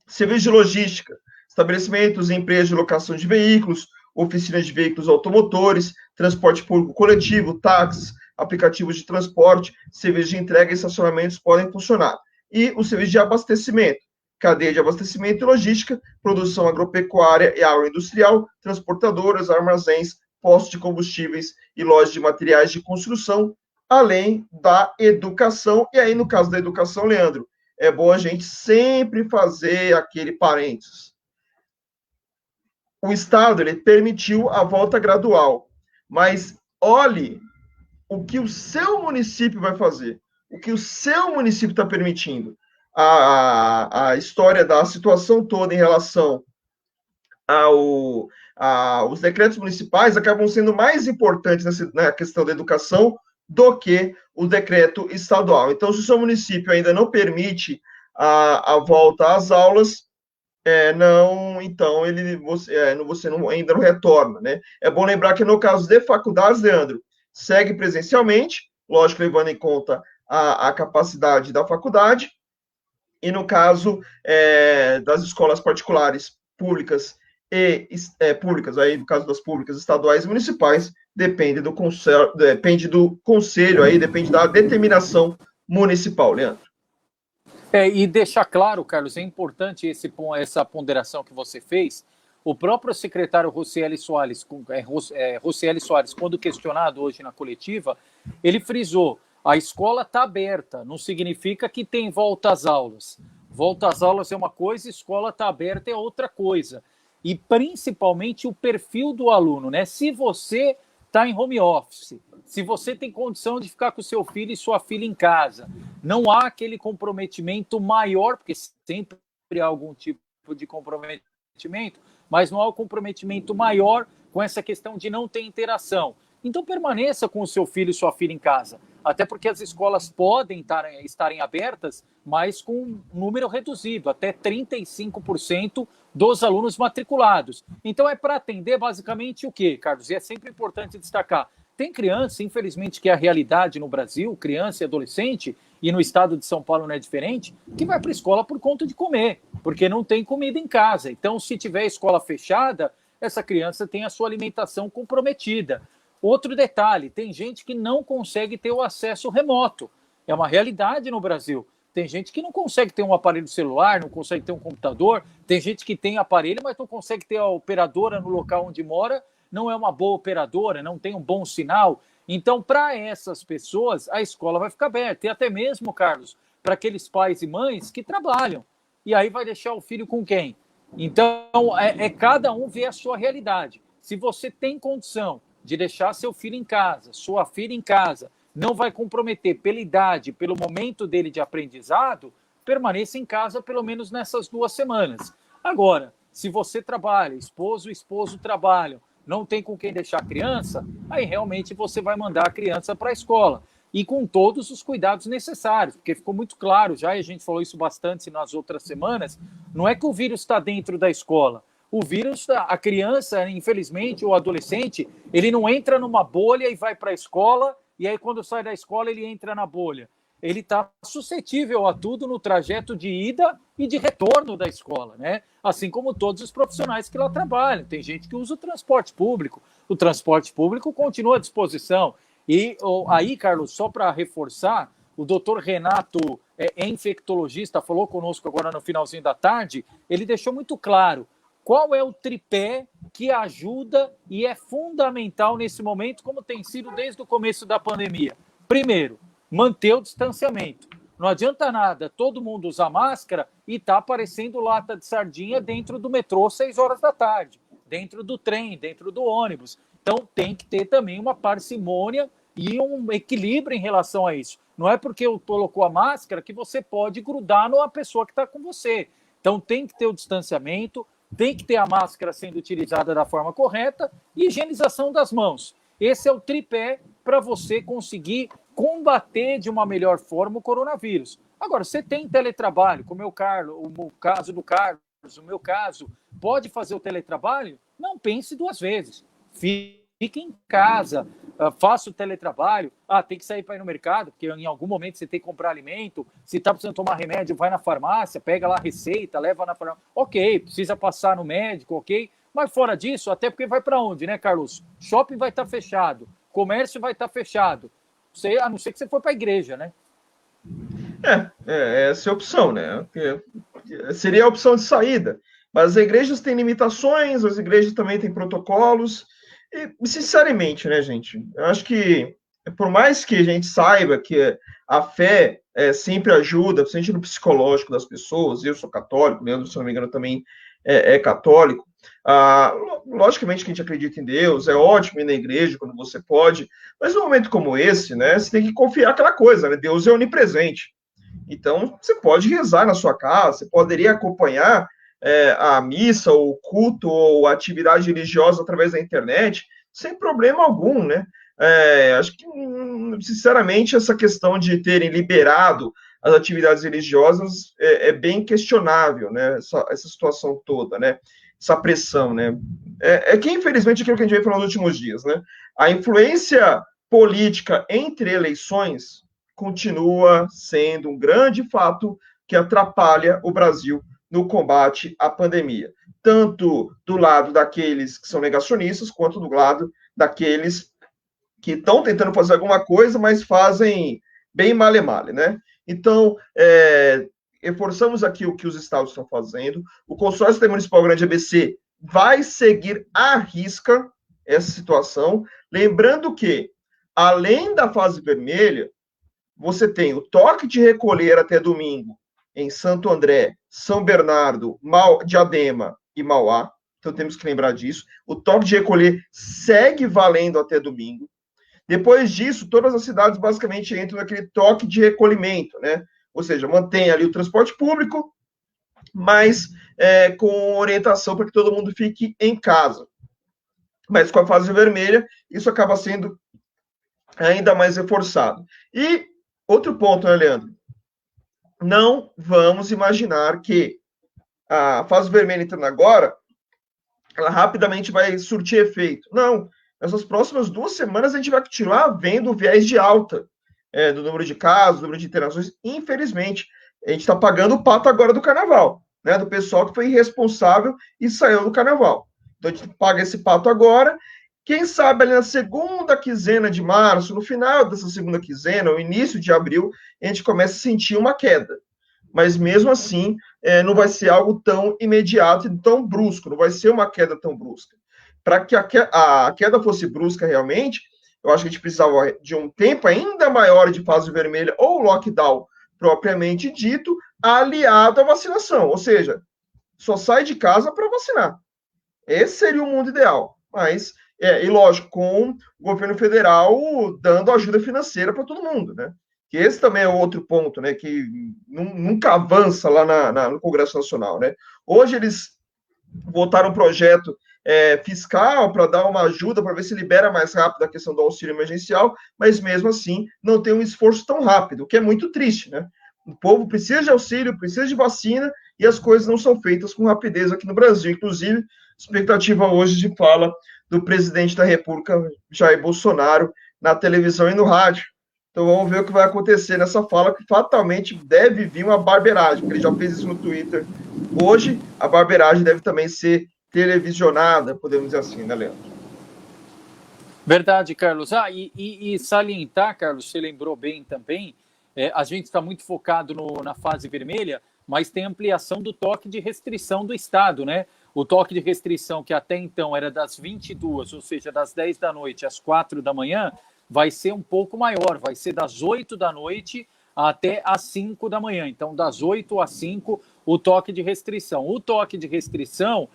Serviço de logística, estabelecimentos e empresas de locação de veículos, oficinas de veículos automotores, transporte público coletivo, táxis, aplicativos de transporte, serviços de entrega e estacionamentos podem funcionar. E o serviço de abastecimento, cadeia de abastecimento e logística, produção agropecuária e agroindustrial, transportadoras, armazéns, postos de combustíveis e lojas de materiais de construção, além da educação. E aí, no caso da educação, Leandro, é bom a gente sempre fazer aquele parênteses. O Estado ele permitiu a volta gradual, mas olhe o que o seu município vai fazer, o que o seu município está permitindo. A história da situação toda em relação aos decretos municipais acabam sendo mais importantes na questão da educação do que o decreto estadual. Então, se o seu município ainda não permite a volta às aulas, então você ainda não retorna, né? É bom lembrar que no caso de faculdades, Leandro, segue presencialmente, lógico, levando em conta a capacidade da faculdade, e no caso das escolas particulares públicas públicas, aí no caso das públicas estaduais e municipais, depende do conselho, aí depende da determinação municipal, Leandro. E deixar claro, Carlos, é importante essa ponderação que você fez. O próprio secretário Rocieli Soares, quando questionado hoje na coletiva, ele frisou: a escola está aberta, não significa que tem volta às aulas. Volta às aulas é uma coisa, escola está aberta é outra coisa. E principalmente o perfil do aluno, né? Se você está em home office, se você tem condição de ficar com seu filho e sua filha em casa, não há aquele comprometimento maior, porque sempre há algum tipo de comprometimento, mas não há o comprometimento maior com essa questão de não ter interação. Então permaneça com o seu filho e sua filha em casa, até porque as escolas podem estarem abertas, mas com um número reduzido, até 35% dos alunos matriculados. Então é para atender basicamente o quê, Carlos? E é sempre importante destacar, tem criança, infelizmente, que é a realidade no Brasil, criança e adolescente, e no estado de São Paulo não é diferente, que vai para a escola por conta de comer, porque não tem comida em casa. Então, se tiver escola fechada, essa criança tem a sua alimentação comprometida. Outro detalhe, tem gente que não consegue ter o acesso remoto. É uma realidade no Brasil. Tem gente que não consegue ter um aparelho celular, não consegue ter um computador. Tem gente que tem aparelho, mas não consegue ter a operadora no local onde mora. Não é uma boa operadora, não tem um bom sinal. Então, para essas pessoas, a escola vai ficar aberta. E até mesmo, Carlos, para aqueles pais e mães que trabalham. E aí vai deixar o filho com quem? Então, cada um vê a sua realidade. Se você tem condição de deixar seu filho em casa, sua filha em casa, não vai comprometer pela idade, pelo momento dele de aprendizado, permaneça em casa pelo menos nessas 2 semanas. Agora, se você trabalha, esposo trabalham, não tem com quem deixar a criança, aí realmente você vai mandar a criança para a escola. E com todos os cuidados necessários, porque ficou muito claro já, e a gente falou isso bastante nas outras semanas, não é que o vírus está dentro da escola. O vírus, a criança, infelizmente, ou adolescente, ele não entra numa bolha e vai para a escola, e aí quando sai da escola ele entra na bolha. ele está suscetível a tudo no trajeto de ida e de retorno da escola, né? Assim como todos os profissionais que lá trabalham. Tem gente que usa o transporte público continua à disposição. E aí, Carlos, só para reforçar, o doutor Renato, infectologista, falou conosco agora no finalzinho da tarde, ele deixou muito claro qual é o tripé que ajuda e é fundamental nesse momento, como tem sido desde o começo da pandemia. Primeiro, manter o distanciamento. Não adianta nada todo mundo usar máscara e tá aparecendo lata de sardinha dentro do metrô às 6 horas da tarde, dentro do trem, dentro do ônibus. Então tem que ter também uma parcimônia e um equilíbrio em relação a isso. Não é porque colocou a máscara que você pode grudar numa pessoa que está com você. Então tem que ter o distanciamento, tem que ter a máscara sendo utilizada da forma correta e higienização das mãos. Esse é o tripé para você conseguir combater de uma melhor forma o coronavírus. Agora, você tem teletrabalho, como o caso do Carlos, o meu caso, pode fazer o teletrabalho? Não pense duas vezes. Fique em casa, faça o teletrabalho. Tem que sair para ir no mercado, porque em algum momento você tem que comprar alimento. Se está precisando tomar remédio, vai na farmácia, pega lá a receita, leva na farmácia. Ok, precisa passar no médico, ok. Mas fora disso, até porque vai para onde, né, Carlos? Shopping vai estar fechado, comércio vai estar fechado. A não ser que você for para a igreja, né? Essa é a opção, né? Seria a opção de saída. Mas as igrejas têm limitações, as igrejas também têm protocolos. E, sinceramente, né, gente? Eu acho que, por mais que a gente saiba que a fé sempre ajuda, principalmente no psicológico das pessoas, eu sou católico, Leandro, se não me engano, também é católico. Logicamente que a gente acredita em Deus, é ótimo ir na igreja quando você pode, mas num momento como esse, né, você tem que confiar aquela coisa, né? Deus é onipresente. Então, você pode rezar na sua casa, você poderia acompanhar a missa, ou o culto, ou a atividade religiosa através da internet, sem problema algum, né? Acho que, sinceramente, essa questão de terem liberado as atividades religiosas é bem questionável, né? Essa situação toda, né? Essa pressão, né? Que, infelizmente, aquilo que a gente vem falando nos últimos dias, né? A influência política entre eleições continua sendo um grande fato que atrapalha o Brasil no combate à pandemia, tanto do lado daqueles que são negacionistas, quanto do lado daqueles que estão tentando fazer alguma coisa, mas fazem bem male-male, né? Então, reforçamos aqui o que os estados estão fazendo. O Consórcio Municipal Grande ABC vai seguir à risca essa situação, lembrando que, além da fase vermelha, você tem o toque de recolher até domingo em Santo André, São Bernardo, Diadema e Mauá. Então temos que lembrar disso. O toque de recolher segue valendo até domingo. Depois disso, todas as cidades basicamente entram naquele toque de recolhimento, né? Ou seja, mantém ali o transporte público, mas com orientação para que todo mundo fique em casa. Mas com a fase vermelha, isso acaba sendo ainda mais reforçado. E outro ponto, né, Leandro? Não vamos imaginar que a fase vermelha entrando agora, ela rapidamente vai surtir efeito. Não. Nessas próximas 2 semanas, a gente vai continuar vendo o viés de alta do número de casos, do número de internações. Infelizmente, a gente está pagando o pato agora do carnaval, né? Do pessoal que foi irresponsável e saiu do carnaval. Então, a gente paga esse pato agora. Quem sabe ali na segunda quinzena de março, no final dessa segunda quinzena, ou início de abril, a gente começa a sentir uma queda. Mas mesmo assim, não vai ser algo tão imediato e tão brusco, não vai ser uma queda tão brusca. Para que a queda fosse brusca realmente, eu acho que a gente precisava de um tempo ainda maior de fase vermelha ou lockdown propriamente dito, aliado à vacinação. Ou seja, só sai de casa para vacinar. Esse seria o mundo ideal. Mas, e lógico, com o governo federal dando ajuda financeira para todo mundo, né? Que esse também é outro ponto, né? Que nunca avança lá no Congresso Nacional, né? Hoje eles votaram um projeto fiscal para dar uma ajuda, para ver se libera mais rápido a questão do auxílio emergencial, mas mesmo assim não tem um esforço tão rápido, o que é muito triste, né? O povo precisa de auxílio, precisa de vacina, e as coisas não são feitas com rapidez aqui no Brasil. Inclusive, expectativa hoje de fala do presidente da República, Jair Bolsonaro, na televisão e no rádio, Então vamos ver o que vai acontecer nessa fala, que fatalmente deve vir uma barbeiragem, porque ele já fez isso no Twitter hoje. A barbeiragem deve também ser televisionada, podemos dizer assim, né, Leandro? Verdade, Carlos. E salientar, Carlos, você lembrou bem também, a gente está muito focado na fase vermelha, mas tem ampliação do toque de restrição do Estado, né? O toque de restrição, que até então era das 22, ou seja, das 10 da noite às 4 da manhã, vai ser um pouco maior, vai ser das 8 da noite até às 5 da manhã. Então, das 8 às 5, o toque de restrição. O toque de restrição,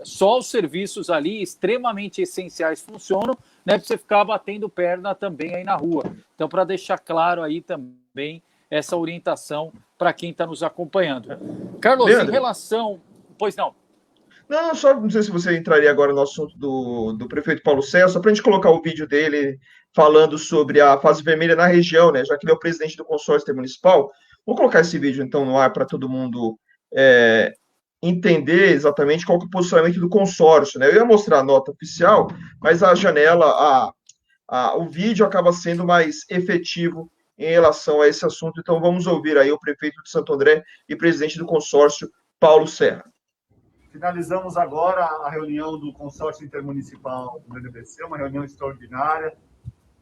só os serviços ali extremamente essenciais funcionam, né, para você ficar batendo perna também aí na rua. Então, para deixar claro aí também essa orientação para quem está nos acompanhando. Carlos, Leandro, em relação... Pois não. Não, só não sei se você entraria agora no assunto do prefeito Paulo Sérgio, só para a gente colocar o vídeo dele falando sobre a fase vermelha na região, né? Já que ele é o presidente do consórcio intermunicipal. Vou colocar esse vídeo, então, no ar para todo mundo entender exatamente qual que é o posicionamento do consórcio, né? Eu ia mostrar a nota oficial, mas a janela, o vídeo acaba sendo mais efetivo em relação a esse assunto. Então, vamos ouvir aí o prefeito de Santo André e presidente do consórcio, Paulo Serra. Finalizamos agora a reunião do consórcio intermunicipal do NBC, uma reunião extraordinária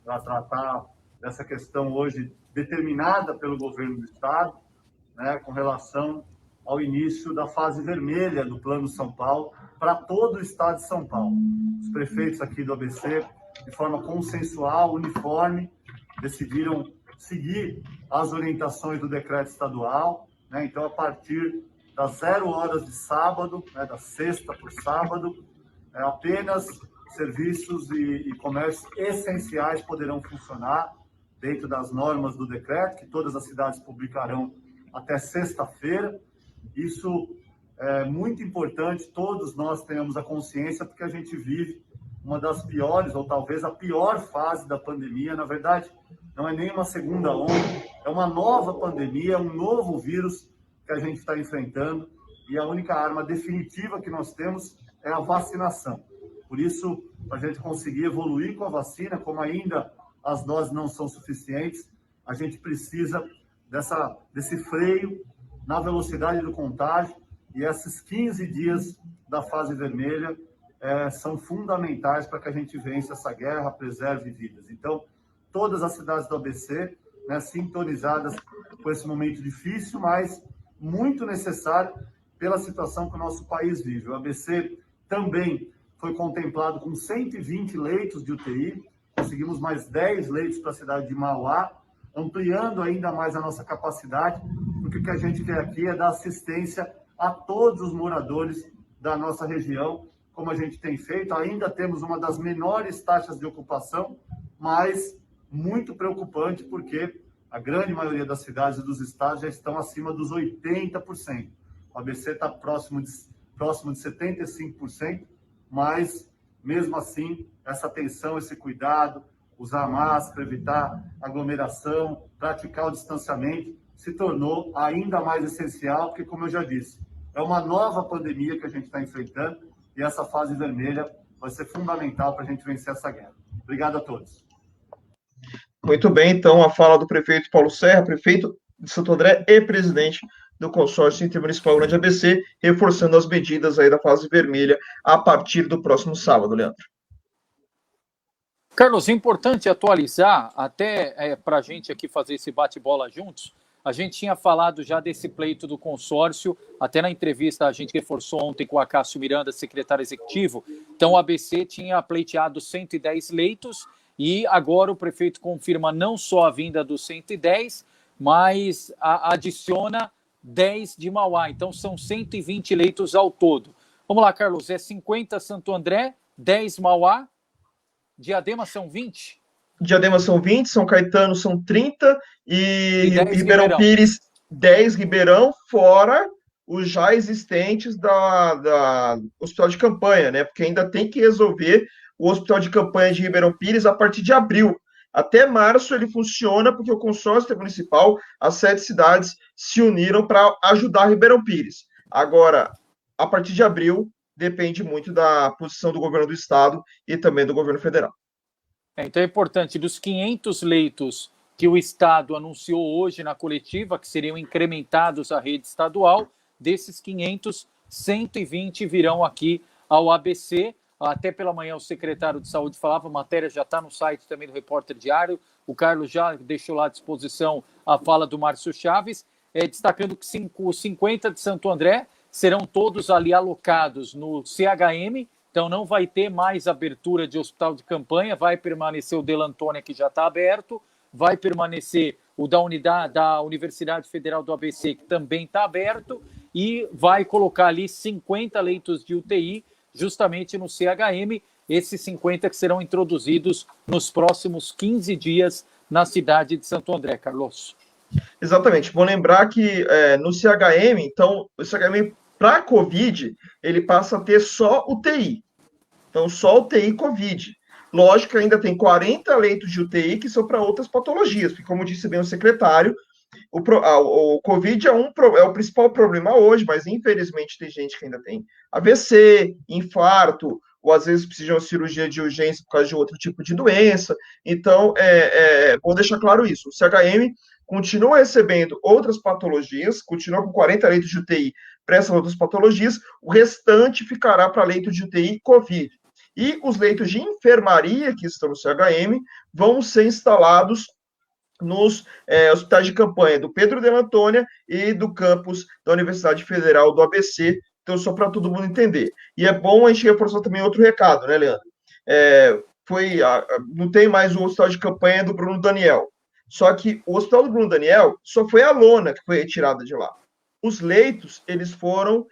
para tratar dessa questão hoje determinada pelo governo do Estado, né, com relação ao início da fase vermelha do Plano São Paulo para todo o Estado de São Paulo. Os prefeitos aqui do ABC, de forma consensual, uniforme, decidiram seguir as orientações do decreto estadual, né, então, a partir das 0 horas de sábado, né, da sexta por sábado, apenas serviços e comércios essenciais poderão funcionar dentro das normas do decreto, que todas as cidades publicarão até sexta-feira. Isso é muito importante, todos nós tenhamos a consciência, porque a gente vive uma das piores, ou talvez a pior fase da pandemia. Na verdade, não é nem uma segunda onda, é uma nova pandemia, um novo vírus que a gente está enfrentando, e a única arma definitiva que nós temos é a vacinação. Por isso, para a gente conseguir evoluir com a vacina, como ainda as doses não são suficientes, a gente precisa desse freio na velocidade do contágio, e esses 15 dias da fase vermelha são fundamentais para que a gente vença essa guerra, preserve vidas. Então, todas as cidades do ABC, né, sintonizadas com esse momento difícil, mas muito necessário pela situação que o nosso país vive. O ABC também foi contemplado com 120 leitos de UTI, conseguimos mais 10 leitos para a cidade de Mauá, ampliando ainda mais a nossa capacidade, porque o que a gente quer aqui é dar assistência a todos os moradores da nossa região, como a gente tem feito. Ainda temos uma das menores taxas de ocupação, mas muito preocupante, porque a grande maioria das cidades e dos estados já estão acima dos 80%. O ABC está próximo de 75%, mas, mesmo assim, essa atenção, esse cuidado, usar máscara, evitar aglomeração, praticar o distanciamento, se tornou ainda mais essencial, porque, como eu já disse, é uma nova pandemia que a gente está enfrentando, e essa fase vermelha vai ser fundamental para a gente vencer essa guerra. Obrigado a todos. Muito bem, então, a fala do prefeito Paulo Serra, prefeito de Santo André e presidente do consórcio intermunicipal Grande ABC, reforçando as medidas aí da fase vermelha a partir do próximo sábado, Leandro. Carlos, é importante atualizar, até para a gente aqui fazer esse bate-bola juntos. A gente tinha falado já desse pleito do consórcio, até na entrevista a gente reforçou ontem com a Cássio Miranda, secretário executivo. Então, o ABC tinha pleiteado 110 leitos, e agora o prefeito confirma não só a vinda dos 110, mas adiciona 10 de Mauá. Então, são 120 leitos ao todo. Vamos lá, Carlos, 50 Santo André, 10 Mauá, Diadema são 20? Diadema são 20, São Caetano são 30 e Ribeirão Pires 10 Ribeirão, fora os já existentes da hospital de campanha, né? Porque ainda tem que resolver o hospital de campanha de Ribeirão Pires a partir de abril. Até março ele funciona porque o consórcio municipal, as 7 cidades se uniram para ajudar Ribeirão Pires. Agora, a partir de abril, depende muito da posição do governo do estado e também do governo federal. Então é importante, dos 500 leitos que o Estado anunciou hoje na coletiva, que seriam incrementados à rede estadual, desses 500, 120 virão aqui ao ABC. Até pela manhã o secretário de Saúde falava, a matéria já está no site também do Repórter Diário, o Carlos já deixou lá à disposição a fala do Márcio Chaves, destacando que os 50 de Santo André serão todos ali alocados no CHM, então não vai ter mais abertura de hospital de campanha, vai permanecer o Della Antônia, que já está aberto, vai permanecer o da Universidade Federal do ABC, que também está aberto, e vai colocar ali 50 leitos de UTI, justamente no CHM, esses 50 que serão introduzidos nos próximos 15 dias na cidade de Santo André, Carlos. Exatamente. Vou lembrar que no CHM, então, o CHM para a Covid, ele passa a ter só UTI. Então, só UTI Covid. Lógico que ainda tem 40 leitos de UTI que são para outras patologias, porque, como disse bem o secretário, o Covid é o principal problema hoje, mas infelizmente tem gente que ainda tem AVC, infarto, ou às vezes precisa de uma cirurgia de urgência por causa de outro tipo de doença. Então, vou deixar claro isso. O CHM continua recebendo outras patologias, continua com 40 leitos de UTI para essas outras patologias, o restante ficará para leito de UTI COVID. E os leitos de enfermaria que estão no CHM vão ser instalados nos hospitais de campanha do Pedro Della Antônia e do campus da Universidade Federal do ABC. Então, só para todo mundo entender. E é bom a gente reforçar também outro recado, né, Leandro? Não tem mais o hospital de campanha do Bruno Daniel. Só que o hospital do Bruno Daniel só foi a lona que foi retirada de lá. Os leitos, eles foram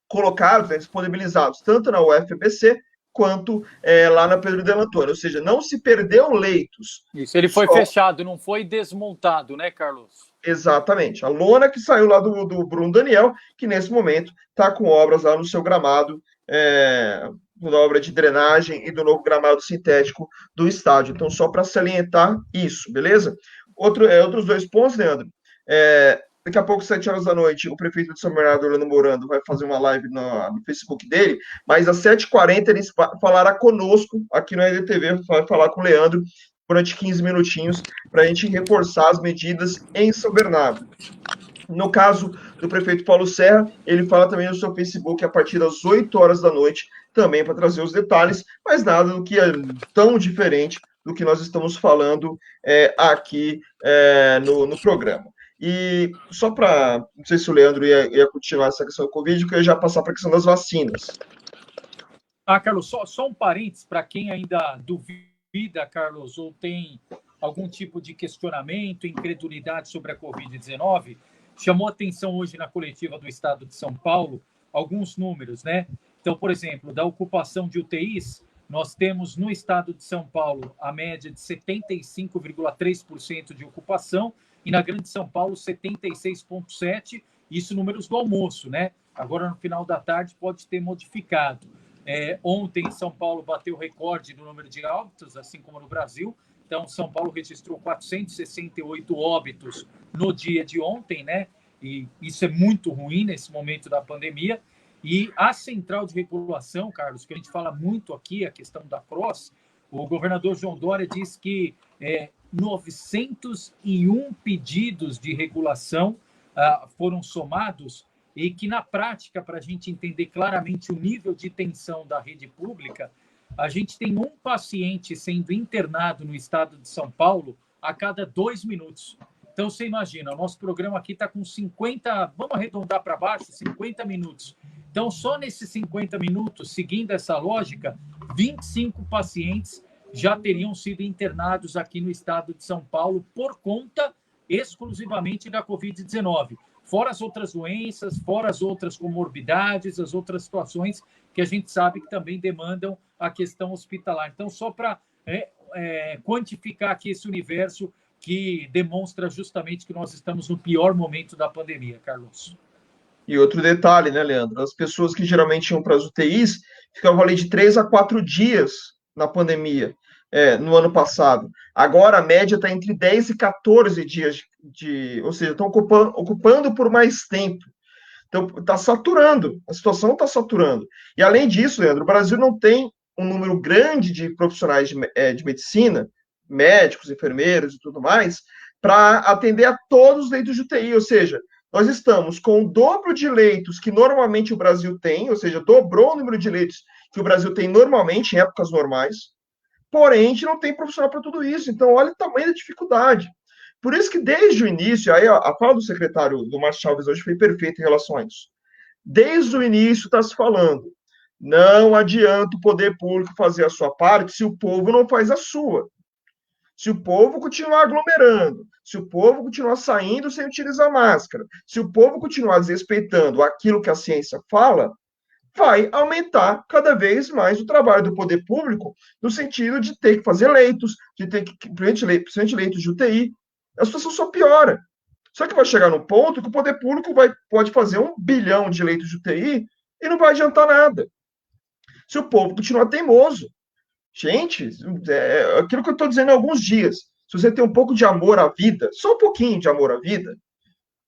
colocados, disponibilizados, tanto na UFBC quanto lá na Pedro Della Antônia. Ou seja, não se perdeu leitos. Isso, ele foi fechado, não foi desmontado, né, Carlos? Exatamente. A lona que saiu lá do Bruno Daniel, que nesse momento está com obras lá no seu gramado, na obra de drenagem e do novo gramado sintético do estádio. Então, só para salientar isso, beleza? Outros dois pontos, Leandro. Daqui a pouco, 7 horas da noite, o prefeito de São Bernardo, Orlando Morando, vai fazer uma live no Facebook dele, mas às 7h40 ele falará conosco aqui no RDTV, vai falar com o Leandro durante 15 minutinhos para a gente reforçar as medidas em São Bernardo. No caso do prefeito Paulo Serra, ele fala também no seu Facebook a partir das 8 horas da noite, também para trazer os detalhes, mas nada do que é tão diferente do que nós estamos falando aqui no programa. E só para, não sei se o Leandro ia continuar essa questão do Covid, que eu ia já passar para a questão das vacinas. Carlos, só um parênteses para quem ainda duvida, Carlos, ou tem algum tipo de questionamento, incredulidade sobre a Covid-19, chamou atenção hoje na coletiva do Estado de São Paulo alguns números, né? Então, por exemplo, da ocupação de UTIs, nós temos no Estado de São Paulo a média de 75,3% de ocupação, e na Grande São Paulo, 76,7%, isso números do almoço, né? Agora, no final da tarde, pode ter modificado. Ontem, São Paulo bateu o recorde do número de óbitos, assim como no Brasil. Então, São Paulo registrou 468 óbitos no dia de ontem, né? E isso é muito ruim nesse momento da pandemia. E a central de regulação, Carlos, que a gente fala muito aqui, a questão da CROSS, o governador João Dória diz que 901 pedidos de regulação foram somados e que, na prática, para a gente entender claramente o nível de tensão da rede pública, a gente tem um paciente sendo internado no estado de São Paulo a cada 2 minutos. Então, você imagina, o nosso programa aqui está com 50, vamos arredondar para baixo, 50 minutos. Então, só nesses 50 minutos, seguindo essa lógica, 25 pacientes já teriam sido internados aqui no estado de São Paulo por conta exclusivamente da Covid-19. Fora as outras doenças, fora as outras comorbidades, as outras situações que a gente sabe que também demandam a questão hospitalar. Então, só para quantificar aqui esse universo que demonstra justamente que nós estamos no pior momento da pandemia, Carlos. E outro detalhe, né, Leandro? As pessoas que geralmente iam para as UTIs ficavam ali de 3 a 4 dias na pandemia, no ano passado. Agora a média está entre 10 e 14 dias, ou seja, estão ocupando por mais tempo. Então, está saturando, a situação está saturando. E além disso, Leandro, o Brasil não tem um número grande de profissionais de medicina, médicos, enfermeiros e tudo mais, para atender a todos os leitos de UTI, ou seja, nós estamos com o dobro de leitos que normalmente o Brasil tem, ou seja, dobrou o número de leitos que o Brasil tem normalmente, em épocas normais, porém, a gente não tem profissional para tudo isso. Então, olha o tamanho da dificuldade. Por isso que, desde o início, aí a fala do secretário do Márcio Chaves hoje foi perfeita em relação a isso. Desde o início está se falando, não adianta o poder público fazer a sua parte se o povo não faz a sua. Se o povo continuar aglomerando, se o povo continuar saindo sem utilizar máscara, se o povo continuar desrespeitando aquilo que a ciência fala, vai aumentar cada vez mais o trabalho do poder público, no sentido de ter que fazer leitos, de ter que, principalmente leitos de UTI. A situação só piora. Só que vai chegar no ponto que o poder público pode fazer 1 bilhão de leitos de UTI e não vai adiantar nada. Se o povo continuar teimoso. Gente, é aquilo que eu estou dizendo há alguns dias. Se você tem um pouco de amor à vida, só um pouquinho de amor à vida,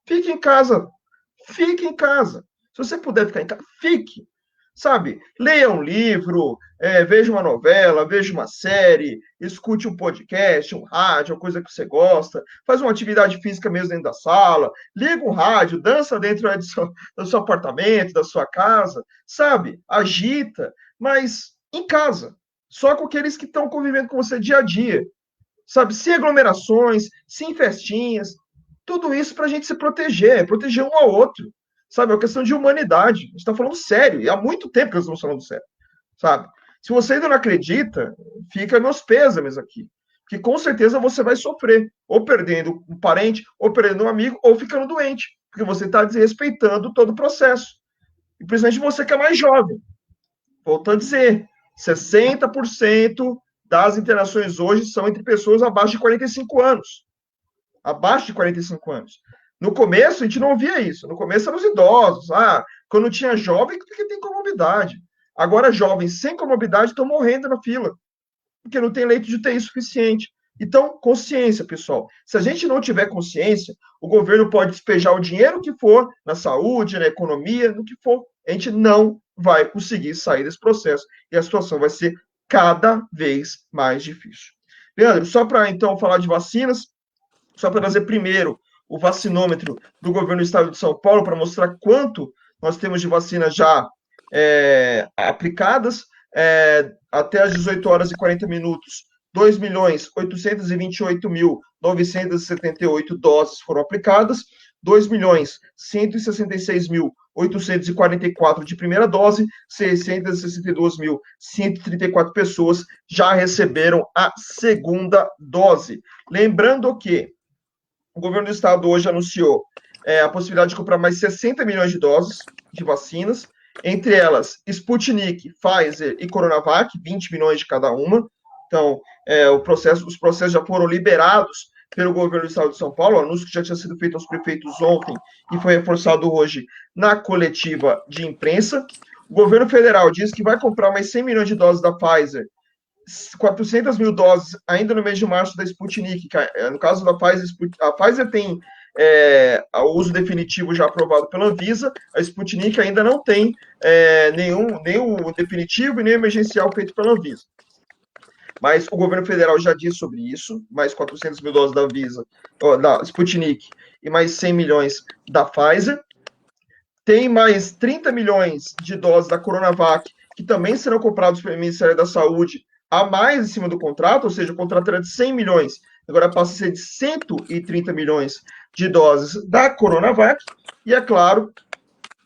fique em casa. Fique em casa. Se você puder ficar em casa, fique. Sabe, leia um livro, veja uma novela, veja uma série, escute um podcast, um rádio, uma coisa que você gosta, faz uma atividade física mesmo dentro da sala, liga um rádio, dança dentro do seu apartamento, da sua casa, sabe, agita, mas em casa, só com aqueles que estão convivendo com você dia a dia, sabe, sem aglomerações, sem festinhas, tudo isso para a gente se proteger um ao outro. Sabe, é uma questão de humanidade. A gente está falando sério, e há muito tempo que nós estamos falando sério, sabe? Se você ainda não acredita, fica meus pêsames aqui. Porque com certeza você vai sofrer, ou perdendo um parente, ou perdendo um amigo, ou ficando doente, porque você está desrespeitando todo o processo. E principalmente você que é mais jovem. Volto a dizer, 60% das internações hoje são entre pessoas abaixo de 45 anos. Abaixo de 45 anos. No começo, a gente não via isso. No começo eram os idosos. Quando tinha jovem, porque tem comorbidade. Agora, jovens sem comorbidade estão morrendo na fila, porque não tem leito de UTI suficiente. Então, consciência, pessoal. Se a gente não tiver consciência, o governo pode despejar o dinheiro que for na saúde, na economia, no que for. A gente não vai conseguir sair desse processo. E a situação vai ser cada vez mais difícil. Leandro, só para, então, falar de vacinas, só para trazer primeiro o vacinômetro do governo do estado de São Paulo, para mostrar quanto nós temos de vacinas já aplicadas, até às 18 horas e 40 minutos, 2.828.978 doses foram aplicadas, 2.166.844 de primeira dose, 662.134 pessoas já receberam a segunda dose. Lembrando que o governo do estado hoje anunciou a possibilidade de comprar mais 60 milhões de doses de vacinas, entre elas Sputnik, Pfizer e Coronavac, 20 milhões de cada uma. Então, os processos já foram liberados pelo governo do estado de São Paulo, o anúncio que já tinha sido feito aos prefeitos ontem e foi reforçado hoje na coletiva de imprensa. O governo federal diz que vai comprar mais 100 milhões de doses da Pfizer, 400 mil doses ainda no mês de março da Sputnik. No caso da Pfizer, a Pfizer tem o uso definitivo já aprovado pela Anvisa, a Sputnik ainda não tem nem o definitivo e nem o emergencial feito pela Anvisa. Mas o governo federal já disse sobre isso, mais 400 mil doses da Anvisa, da Sputnik, e mais 100 milhões da Pfizer. Tem mais 30 milhões de doses da Coronavac, que também serão comprados pelo Ministério da Saúde, a mais em cima do contrato, ou seja, o contrato era de 100 milhões, agora passa a ser de 130 milhões de doses da Coronavac, e é claro,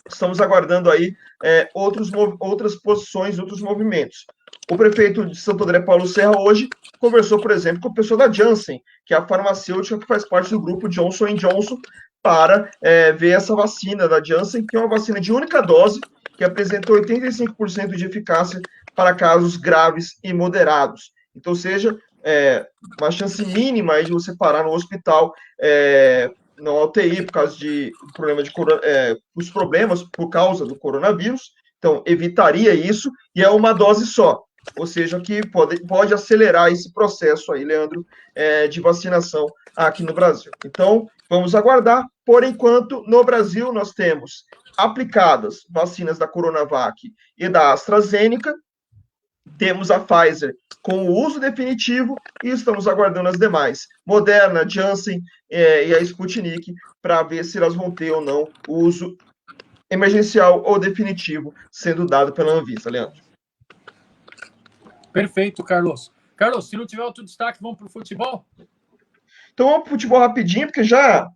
estamos aguardando aí outras posições, outros movimentos. O prefeito de Santo André, Paulo Serra, hoje conversou, por exemplo, com o pessoal da Janssen, que é a farmacêutica que faz parte do grupo Johnson & Johnson, para ver essa vacina da Janssen, que é uma vacina de única dose, que apresentou 85% de eficácia para casos graves e moderados. Então, seja uma chance mínima aí de você parar no hospital, na UTI, por causa os problemas por causa do coronavírus. Então, evitaria isso, e é uma dose só. Ou seja, que pode acelerar esse processo aí, Leandro, de vacinação aqui no Brasil. Então, vamos aguardar. Por enquanto, no Brasil, nós temos aplicadas vacinas da Coronavac e da AstraZeneca, Temos a Pfizer com o uso definitivo e estamos aguardando as demais, Moderna, Janssen e a Sputnik, para ver se elas vão ter ou não o uso emergencial ou definitivo sendo dado pela Anvisa, Leandro. Perfeito, Carlos. Carlos, se não tiver outro destaque, vamos para o futebol? Então vamos para o futebol rapidinho, porque já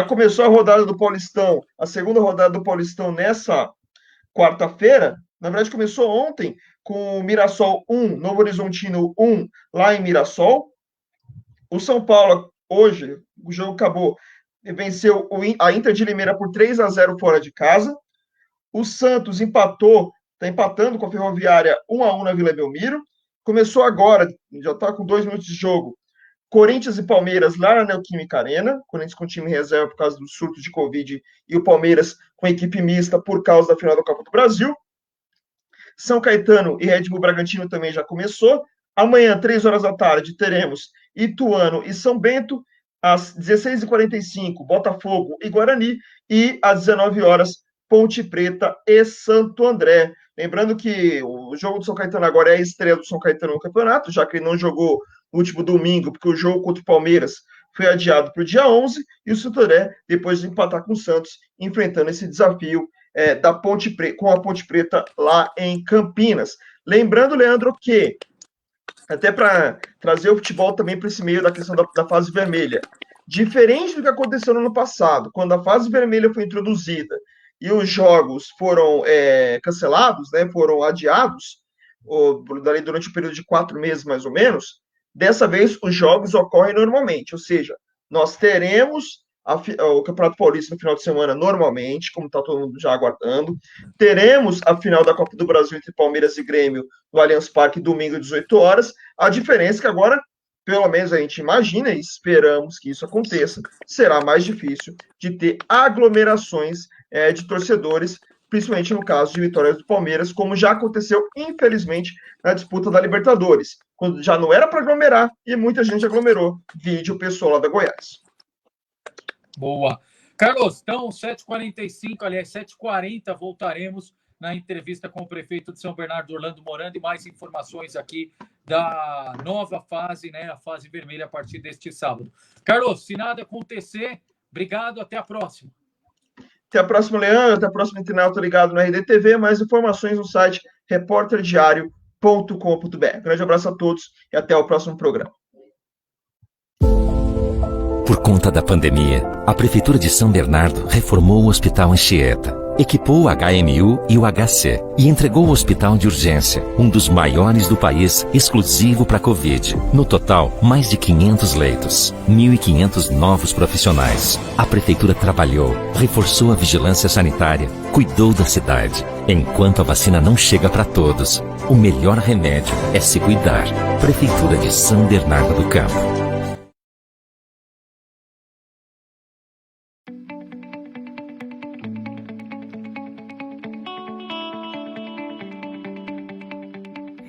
começou a rodada do Paulistão, a segunda rodada do Paulistão nessa quarta-feira. Na verdade, começou ontem com o Mirassol 1, Novo Horizontino 1, lá em Mirassol. O São Paulo, hoje, o jogo acabou, venceu a Inter de Limeira por 3-0 fora de casa. O Santos empatou, está empatando com a Ferroviária 1-1 na Vila Belmiro. Começou agora, já está com 2 minutos de jogo, Corinthians e Palmeiras lá na Neoquímica Arena, Corinthians com time em reserva por causa do surto de Covid e o Palmeiras com equipe mista por causa da final da Copa do Brasil. São Caetano e Red Bull Bragantino também já começou. Amanhã, 3 horas da tarde, teremos Ituano e São Bento. Às 16h45, Botafogo e Guarani. E às 19 horas, Ponte Preta e Santo André. Lembrando que o jogo do São Caetano agora é a estreia do São Caetano no campeonato, já que ele não jogou no último domingo, porque o jogo contra o Palmeiras foi adiado para o dia 11, e o Santo André, depois de empatar com o Santos, enfrentando esse desafio com a Ponte Preta lá em Campinas. Lembrando, Leandro, que até para trazer o futebol também para esse meio da questão da fase vermelha, diferente do que aconteceu no ano passado, quando a fase vermelha foi introduzida e os jogos foram cancelados, né, foram adiados, durante um período de 4 meses, mais ou menos, dessa vez os jogos ocorrem normalmente, ou seja, nós teremos o Campeonato Paulista no final de semana normalmente, como está todo mundo já aguardando, teremos a final da Copa do Brasil entre Palmeiras e Grêmio no Allianz Parque, domingo, às 18 horas, a diferença é que agora, pelo menos a gente imagina e esperamos que isso aconteça, será mais difícil de ter aglomerações de torcedores, principalmente no caso de vitórias do Palmeiras, como já aconteceu, infelizmente, na disputa da Libertadores, quando já não era para aglomerar e muita gente aglomerou, vídeo o pessoal lá da Goiás. Boa. Carlos, então, 7h45, aliás, 7h40, voltaremos na entrevista com o prefeito de São Bernardo, Orlando Morandi, e mais informações aqui da nova fase, né, a fase vermelha, a partir deste sábado. Carlos, se nada acontecer, obrigado, até a próxima. Até a próxima, Leandro, até a próxima, internauta ligado no RDTV, mais informações no site repórterdiario.com.br. Grande abraço a todos e até o próximo programa. Por conta da pandemia, a Prefeitura de São Bernardo reformou o Hospital Anchieta, equipou o HMU e o HC e entregou o Hospital de Urgência, um dos maiores do país, exclusivo para Covid. No total, mais de 500 leitos, 1.500 novos profissionais. A Prefeitura trabalhou, reforçou a vigilância sanitária, cuidou da cidade. Enquanto a vacina não chega para todos, o melhor remédio é se cuidar. Prefeitura de São Bernardo do Campo.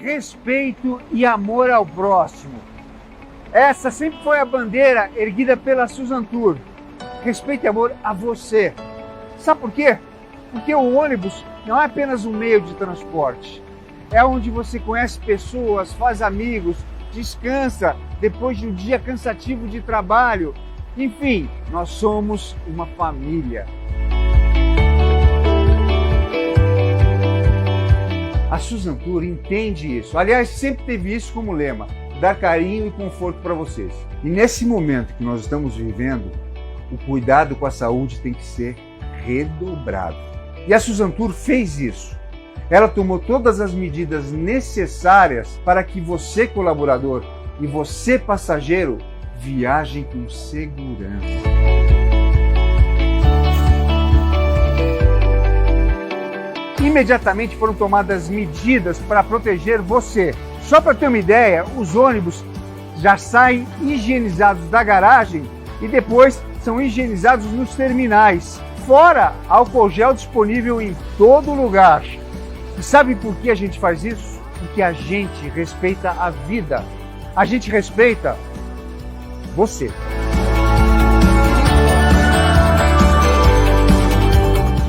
Respeito e amor ao próximo. Essa sempre foi a bandeira erguida pela Suzantur. Respeito e amor a você. Sabe por quê? Porque o ônibus não é apenas um meio de transporte. É onde você conhece pessoas, faz amigos, descansa depois de um dia cansativo de trabalho. Enfim, nós somos uma família. A Suzantur entende isso. Aliás, sempre teve isso como lema: dar carinho e conforto para vocês. E nesse momento que nós estamos vivendo, o cuidado com a saúde tem que ser redobrado. E a Suzantur fez isso. Ela tomou todas as medidas necessárias para que você, colaborador, e você, passageiro, viajem com segurança. Imediatamente foram tomadas medidas para proteger você. Só para ter uma ideia, os ônibus já saem higienizados da garagem e depois são higienizados nos terminais. Fora álcool gel disponível em todo lugar. E sabe por que a gente faz isso? Porque a gente respeita a vida. A gente respeita você.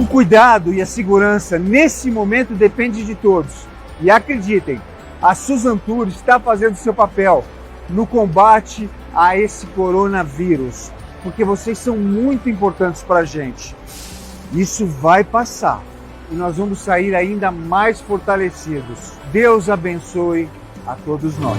O cuidado e a segurança nesse momento depende de todos. E acreditem, A Suzan Tour está fazendo seu papel no combate a esse coronavírus, porque vocês são muito importantes para a gente. Isso vai passar e nós vamos sair ainda mais fortalecidos. Deus abençoe a todos nós.